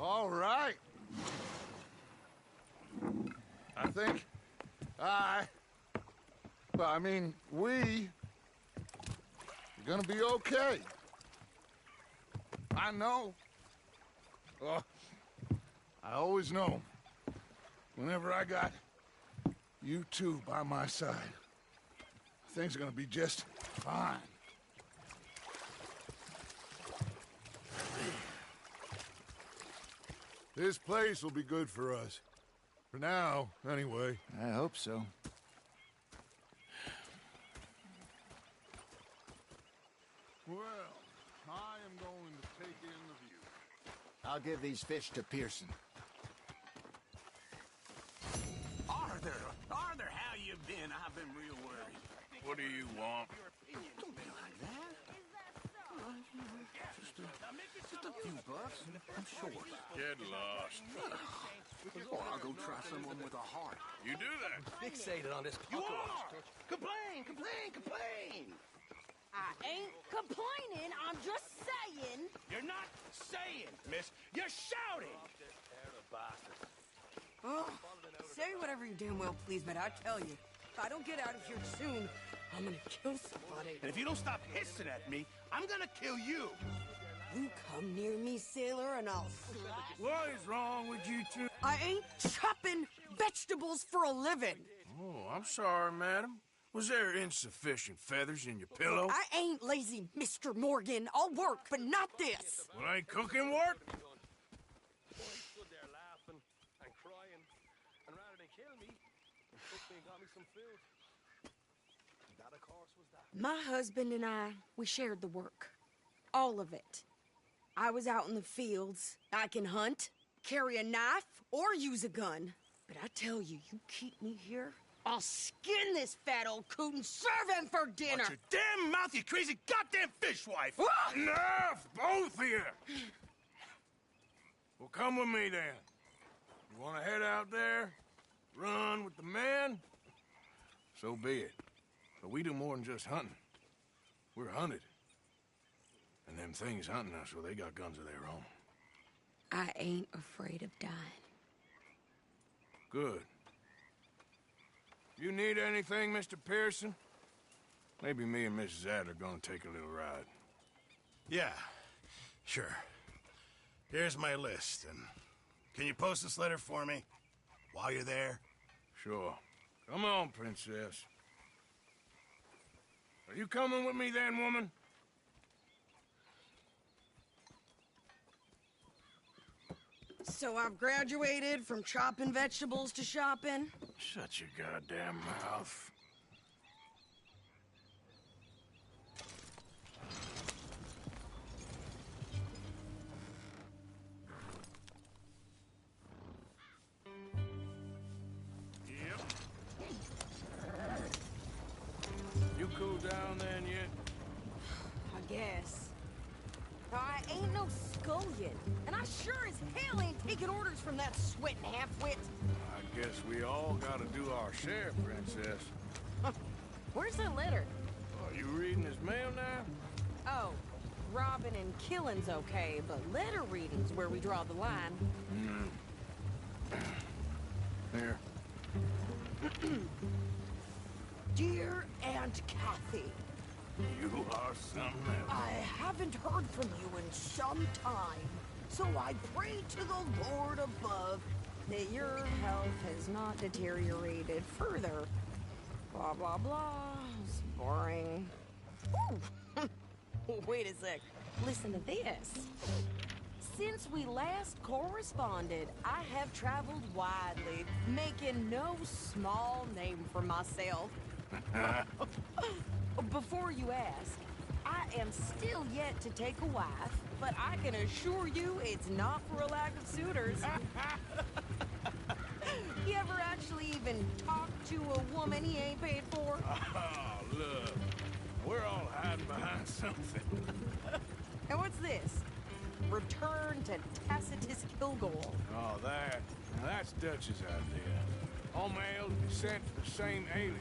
All right. I think we are gonna be okay. I know. I always know. Whenever I got you two by my side, things are gonna be just fine. This place will be good for us. For now, anyway. I hope so. Well, I am going to take in the view. I'll give these fish to Pearson. Arthur, how you been? I've been real worried. What do you want? Don't be like that. Just a few bucks. I'm short. Get lost. Or I'll go try someone with a heart. You do that. Fixated on this. You are! Complain, complain, complain! I ain't complaining, I'm just saying. You're not saying, miss. You're shouting! Oh, say whatever you damn well please, but I tell you, if I don't get out of here soon, I'm gonna kill somebody. And if you don't stop hissing at me, I'm gonna kill you. You come near me, sailor, and I'll slap. What is wrong with you two? I ain't chopping vegetables for a living. Oh, I'm sorry, madam. Was there insufficient feathers in your pillow? I ain't lazy, Mr. Morgan. I'll work, but not this. Well, ain't cooking work? He stood there laughing and crying, and rather than kill me, he took me and got me some food. And that, of course, was that. My husband and I, we shared the work. All of it. I was out in the fields. I can hunt, carry a knife, or use a gun. But I tell you, you keep me here, I'll skin this fat old coot and serve him for dinner. Watch your damn mouth, you crazy goddamn fishwife! Enough, both of you! Well, come with me, then. You want to head out there, run with the men? So be it. But we do more than just hunting. We're hunted. And them things hunting us, well, they got guns of their own. I ain't afraid of dying. Good. You need anything, Mr. Pearson? Maybe me and Mrs. Adler are gonna take a little ride. Yeah, sure. Here's my list, and can you post this letter for me while you're there? Sure. Come on, princess. Are you coming with me then, woman? So I've graduated from chopping vegetables to shopping? Shut your goddamn mouth. Yep. You cool down then yet? I guess. I ain't no scullion, and I sure as hell ain't taking orders from that sweating half-wit. I guess we all gotta do our share, princess. Where's that letter? Are you reading his mail now? Oh, robbing and killing's okay, but letter reading's where we draw the line. Here. Dear Aunt Kathy, You are something else. I haven't heard from you in some time, so I pray to the Lord above that your health has not deteriorated further. Blah, blah, blah. It's boring. Ooh. Wait a sec. Listen to this. Since we last corresponded, I have traveled widely, making no small name for myself. Before you ask, I am still yet to take a wife, but I can assure you it's not for a lack of suitors. You ever actually even talk to a woman he ain't paid for? Oh, look. We're all hiding behind something. And what's this? Return to Tacitus Kilgore. Oh, that. Now that's Dutch's idea. All mail to be sent to the same alias.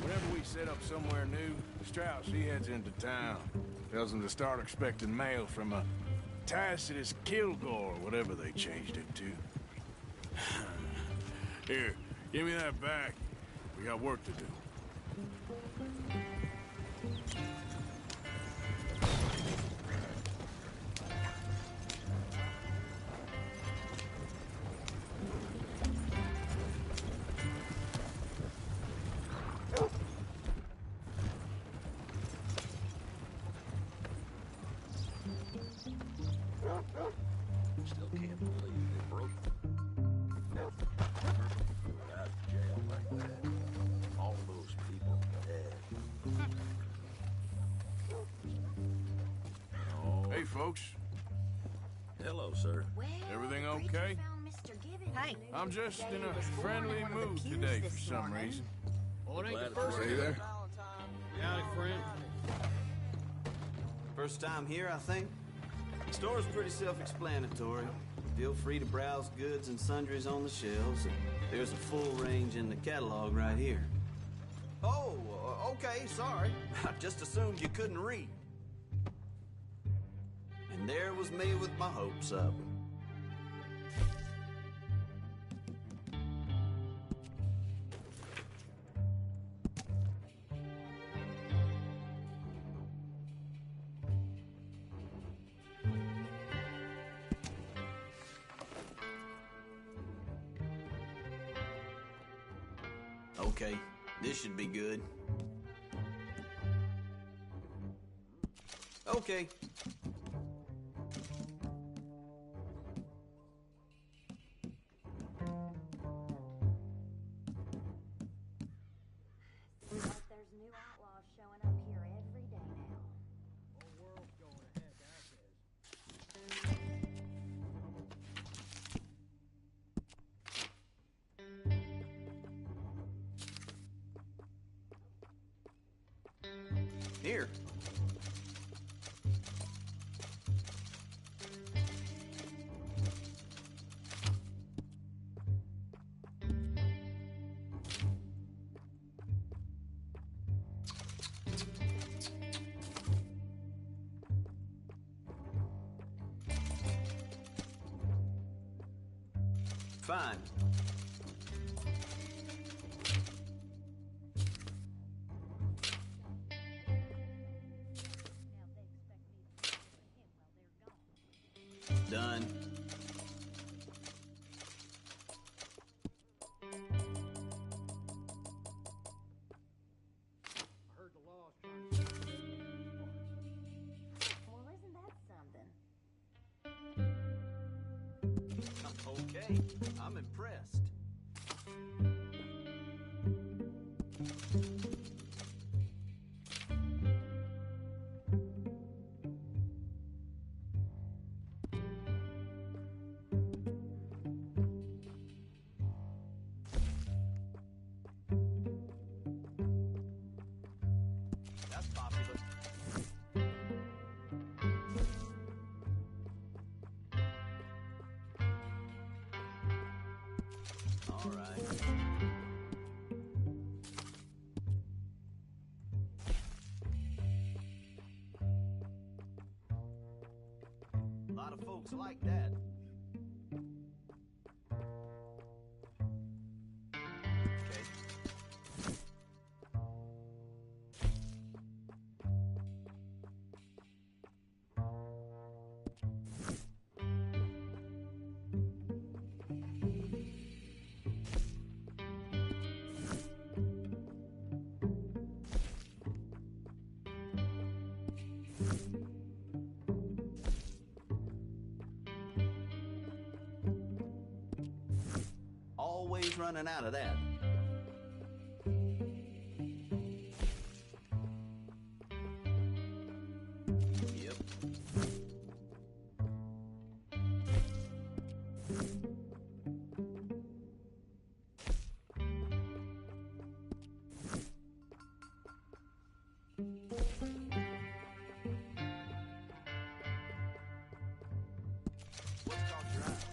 Whenever we set up somewhere new, Strauss, he heads into town. Tells them to start expecting mail from a Tacitus Kilgore, whatever they changed it to. Here, give me that back. We got work to do. Still can't believe they broke never out of jail like that. All those people dead. Hey, folks. Hello, sir. Everything okay? Hey. I'm just in a friendly mood today for some reason. Well, it ain't Glad the first to see you there. Howdy, friend. First time here, I think. The store's pretty self-explanatory. Feel free to browse goods and sundries on the shelves. There's a full range in the catalog right here. Oh, okay, sorry. I just assumed you couldn't read. And there was me with my hopes up. Okay, this should be good. Okay. Seems like there's new outlaws showing up here every day now. Here. Fine. Done. Well, isn't that something? Okay, I'm impressed. That's popular. All right. A lot of folks like that. Okay. Always running out of that. Yep. What's caught your eye?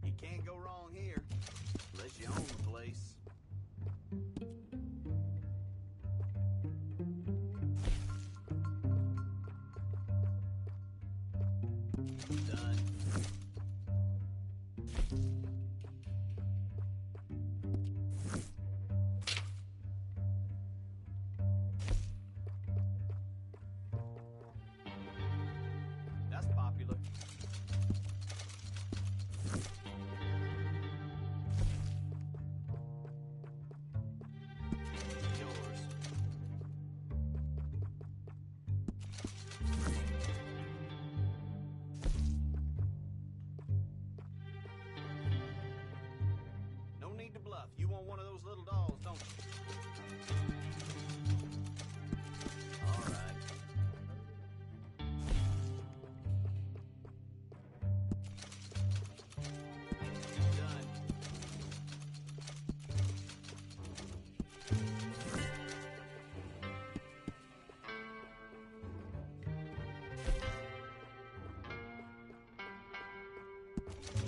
You can't go wrong here, unless you own the place. Done. That's popular. Yours. No need to bluff. You want one of those little dolls, don't you? All right. Done.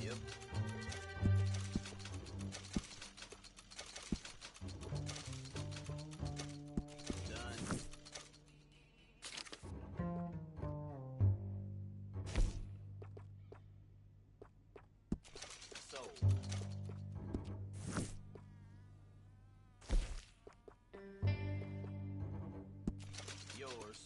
Yep. Done. Sold. Yours.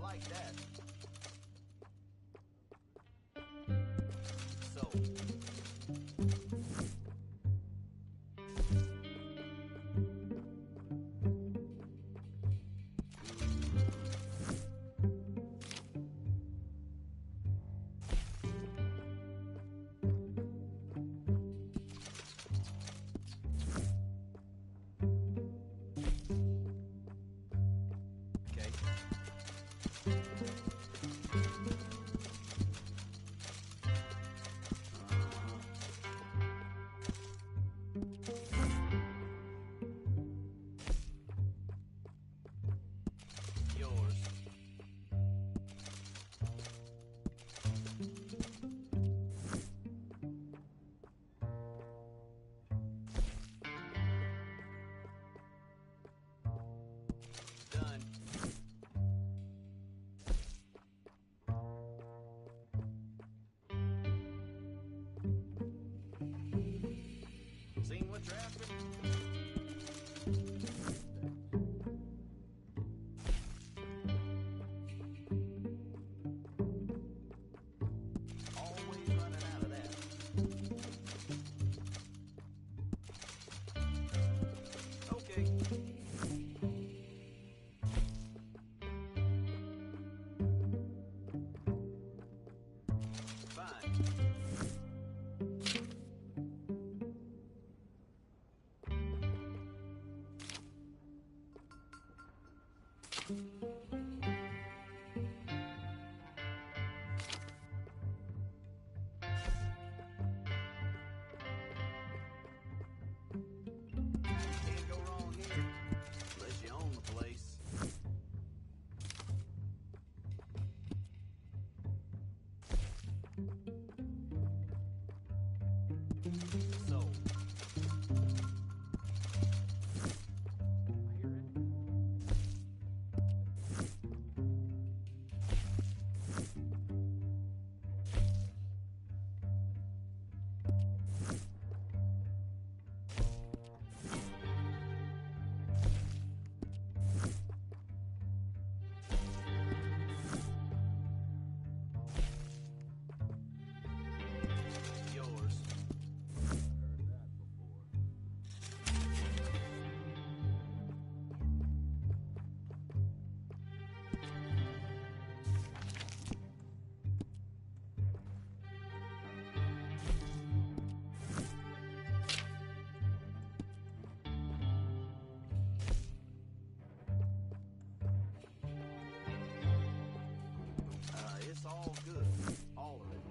Like that. So. It's all good. All of it.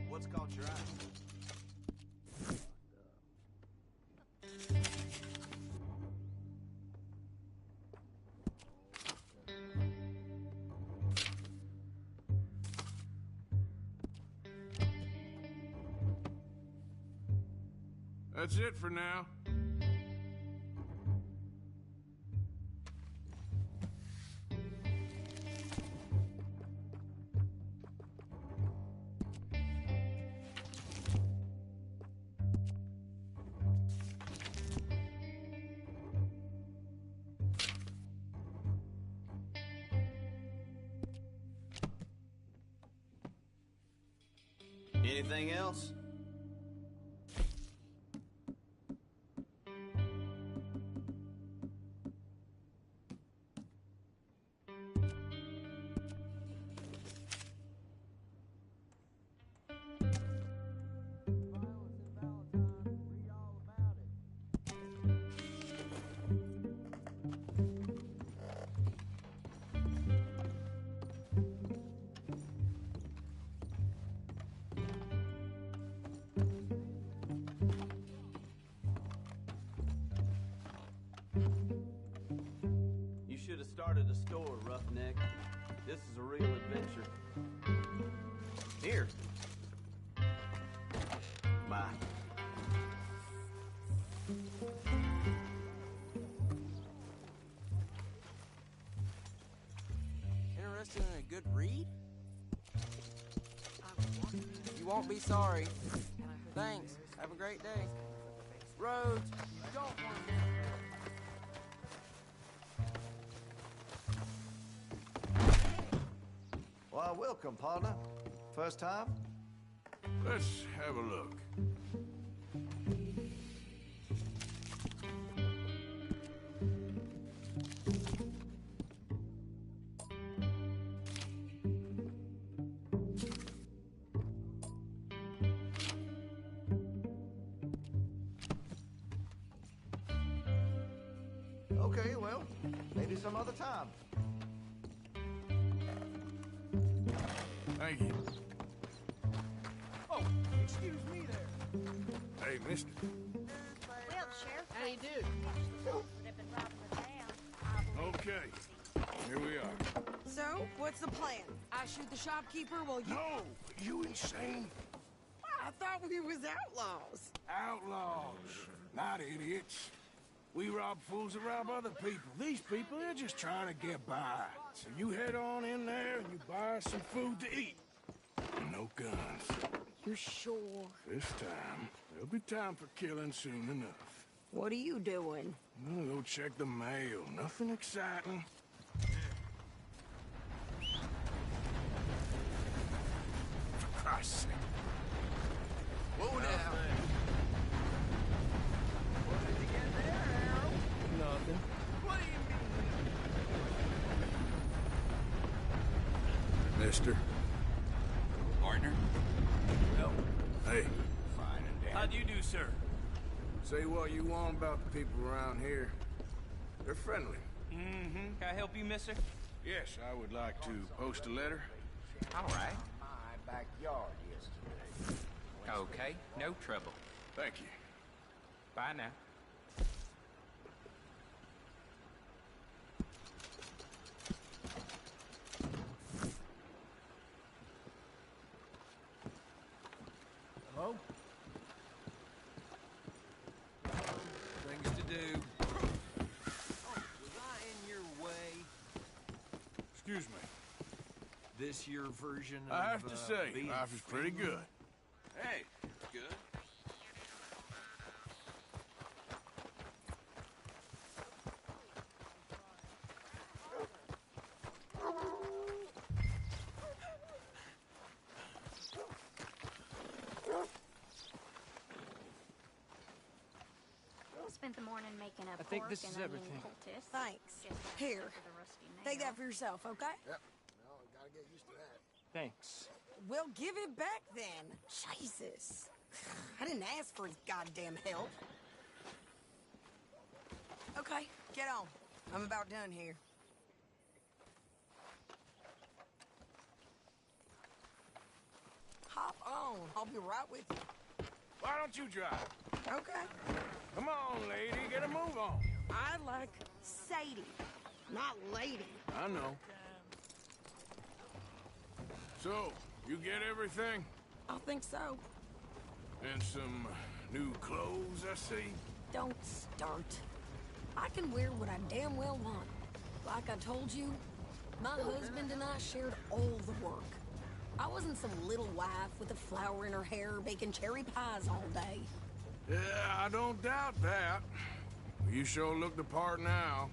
What's caught your eye? That's it for now. Anything else? You should have started a store, Roughneck. This is a real adventure. Here. Bye. Interested in a good read? You won't be sorry. Thanks. Have a great day. Rhodes, you don't want to... Why, welcome, partner. First time? Let's have a look. Okay, well, maybe some other time. Thank you. Oh, excuse me there. Hey, mister. Well, Sheriff. How do you do? Okay, here we are. So, what's the plan? I shoot the shopkeeper while you... No! You insane? I thought we was outlaws. Outlaws, not idiots. We rob fools that rob other people. These people, they're just trying to get by. So you head on in there and you buy some food to eat. And no guns. You sure? This time, there'll be time for killing soon enough. What are you doing? I'm gonna go check the mail. Nothing exciting. For Christ's sake. Whoa now. Nothing. What do you mean? Mister. Partner. Well, Hey. fine and dandy. How do you do, sir? Say what you want about the people around here. They're friendly. Mm-hmm. Can I help you, mister? Yes, I would like to post a letter. All right. My backyard yesterday. Okay, no trouble. Thank you. Bye now. Hello? Things to do. Was I in your way? Excuse me. This your version of, I have to say, being life is pretty free? good. Hey, good. spent the morning making a I think pork this and is onion everything. poultice. Thanks. Just got Here. stuck with a rusty Take nail. that for yourself, okay? Yep. Well, gotta get used to that. Thanks. Well, give it back then. Jesus. I didn't ask for his goddamn help. Okay, get on. I'm about done here. Hop on. I'll be right with you. Why don't you drive? Okay. Come on, lady, get a move on. I like Sadie, not lady. I know. So, you get everything? I think so. And some new clothes, I see? Don't start. I can wear what I damn well want. Like I told you, my husband and I shared all the work. I wasn't some little wife with a flower in her hair baking cherry pies all day. Yeah, I don't doubt that. You sure look the part now.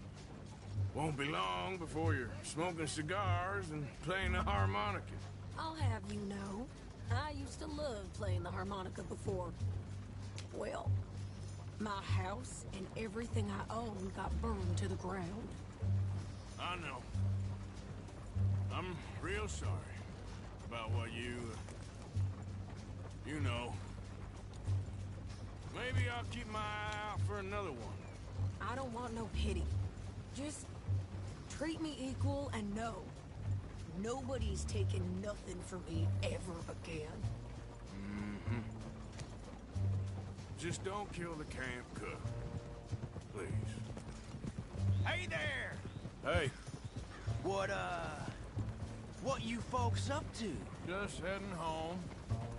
Won't be long before you're smoking cigars and playing the harmonica. I'll have you know, I used to love playing the harmonica before. Well, my house and everything I own got burned to the ground. I know. I'm real sorry about what you know. Maybe I'll keep my eye out for another one. I don't want no pity. Just treat me equal and know nobody's taking nothing from me ever again. Mm-hmm. Just don't kill the camp cook. Please. Hey there! Hey. What you folks up to? Just heading home.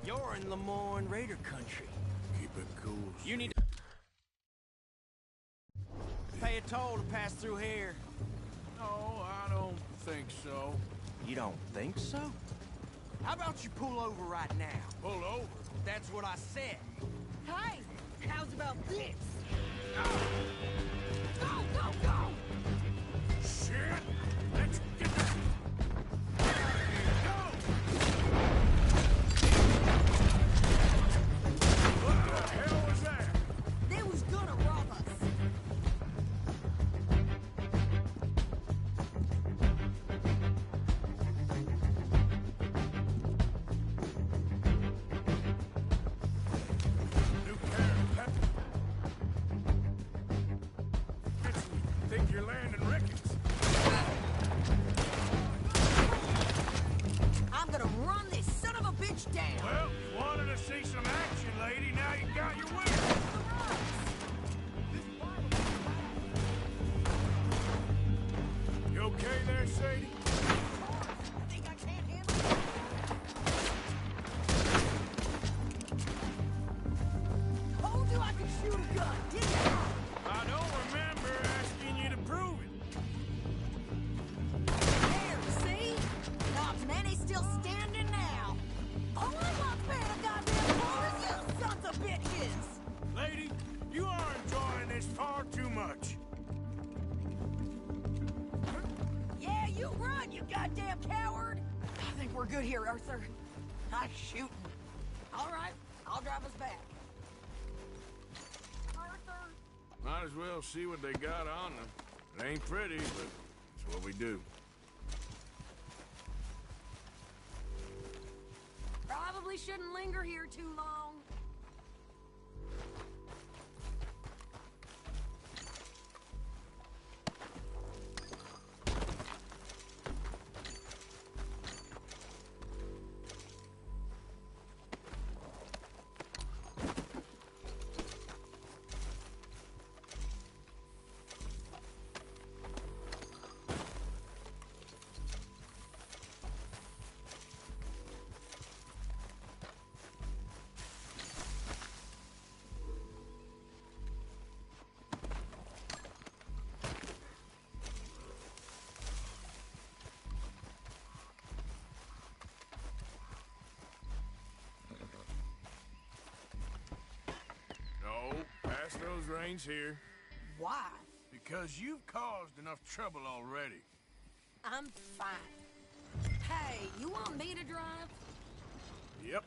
You're in Lemoyne Raider country. Keep it cool. You need to pay a toll to pass through here. No, I don't think so. You don't think so? How about you pull over right now? Pull over? That's what I said. Hey, how's about this? Go, go, go! Shit! Let's get this. Go! What the hell was that? They was gonna rob us. New pair, Pep. Think you're landing Ricketts. I'm gonna run this son of a bitch down. Well, you wanted to see some action, lady. Now you got your wish. You okay there, Sadie? I think I can't handle it. Told you I could shoot a gun, didn't I? I don't remember asking you to prove it. There, see? Not many still standing now. All I want paying a goddamn toll is you sons of bitches. Lady, you are enjoying this far too much. Yeah, you run, you goddamn coward. I think we're good here, Arthur. I'm shooting. All right, I'll drive us back. Arthur. Might as well see what they got on them. It ain't pretty, but it's what we do. Probably shouldn't linger here too long. No, pass those reins here. Why? Because you've caused enough trouble already. I'm fine. Hey, you want me to drive? Yep.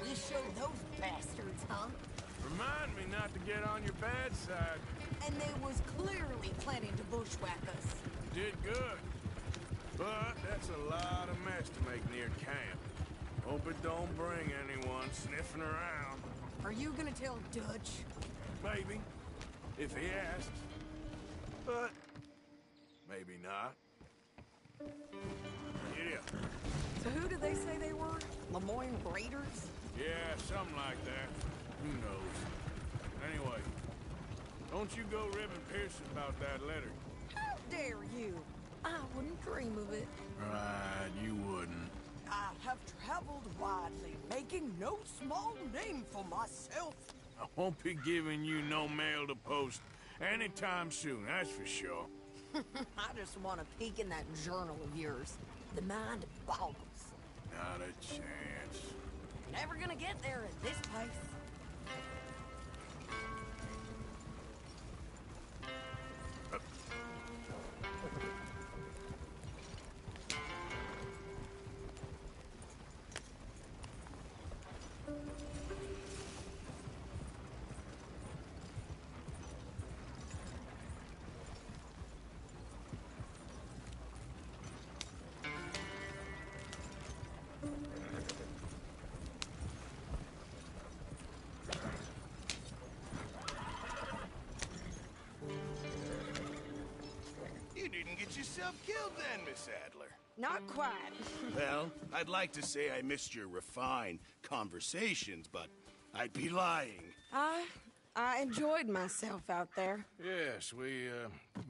We show those bastards, huh? Remind me not to get on your bad side. And they was clearly planning to bushwhack us. Did good. But that's a lot of mess to make near camp. Hope it don't bring anyone sniffing around. Are you gonna tell Dutch? Maybe. If he asks. But maybe not. Yeah. So who did they say they were? Lemoyne Raiders? Yeah, something like that. Who knows? Anyway, don't you go ribbing Pearson about that letter. How dare you? I wouldn't dream of it. Right, you wouldn't. I have traveled widely, making no small name for myself. I won't be giving you no mail to post anytime soon, that's for sure. I just want to peek in that journal of yours. The mind boggles. Not a chance. Never gonna get there at this pace. You didn't get yourself killed then, Miss Adler. Not quite. Well, I'd like to say I missed your refined conversations, but I'd be lying. I enjoyed myself out there. Yes,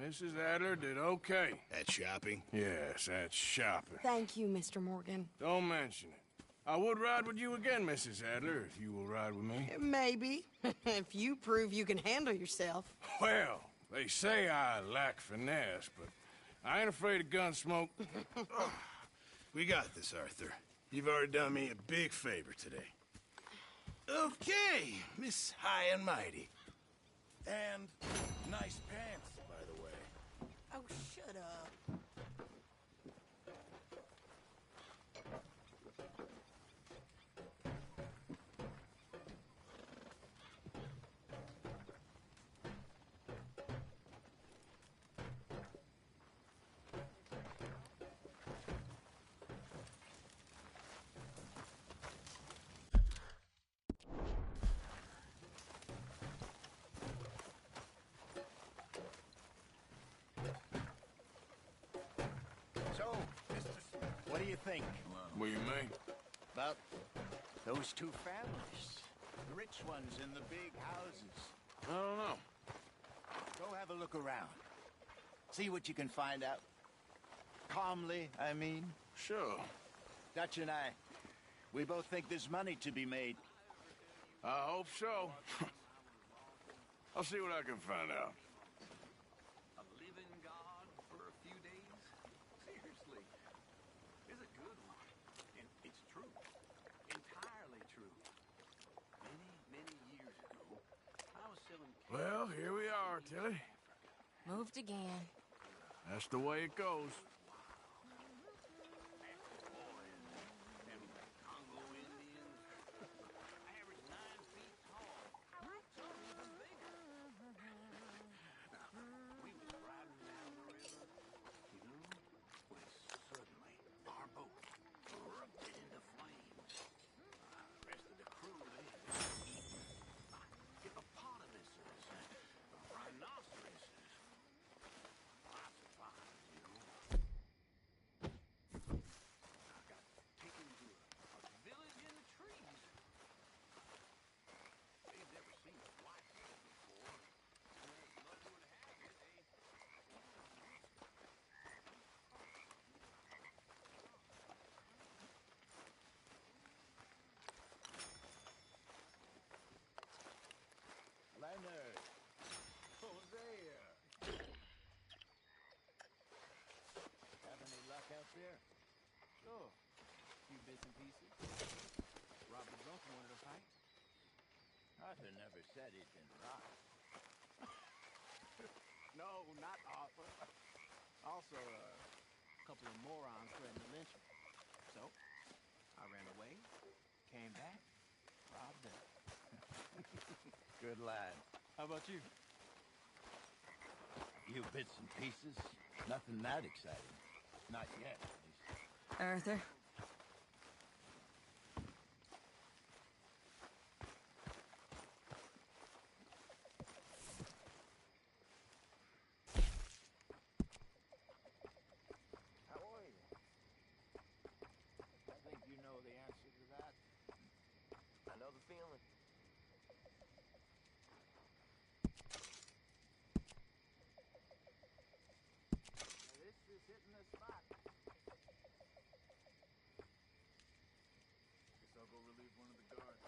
Mrs. Adler did okay. At shopping? Yes, at shopping. Thank you, Mr. Morgan. Don't mention it. I would ride with you again, Mrs. Adler, if you will ride with me. Maybe. If you prove you can handle yourself. Well, they say I lack finesse, but I ain't afraid of gun smoke. We got this, Arthur. You've already done me a big favor today. Okay, Miss High and Mighty. And nice pants, by the way. Oh, shut up. So, what do you think? What do you mean? About those two families. The rich ones in the big houses. I don't know. Go have a look around. See what you can find out. Calmly, I mean. Sure. Dutch and I, we both think there's money to be made. I hope so. I'll see what I can find out. A living God for a few days? Seriously. It's a good one. And it's true. Entirely true. Many years ago, I was selling... Well, here we are, Tilly. Moved again. That's the way it goes. Leonard. Hosea. Have any luck out there? Sure. A few bits and pieces. Robert Johnson wanted a fight. Arthur never said he'd been robbed. No, not Arthur. Also, a couple of morons threatened to lynch him. So, I ran away, came back, robbed them. Good lad. How about you? You bits and pieces? Nothing that exciting. Not yet, at least. Arthur? How are you? I think you know the answer to that. I know the feeling. Now this is hitting the spot. Guess I'll go relieve one of the guards.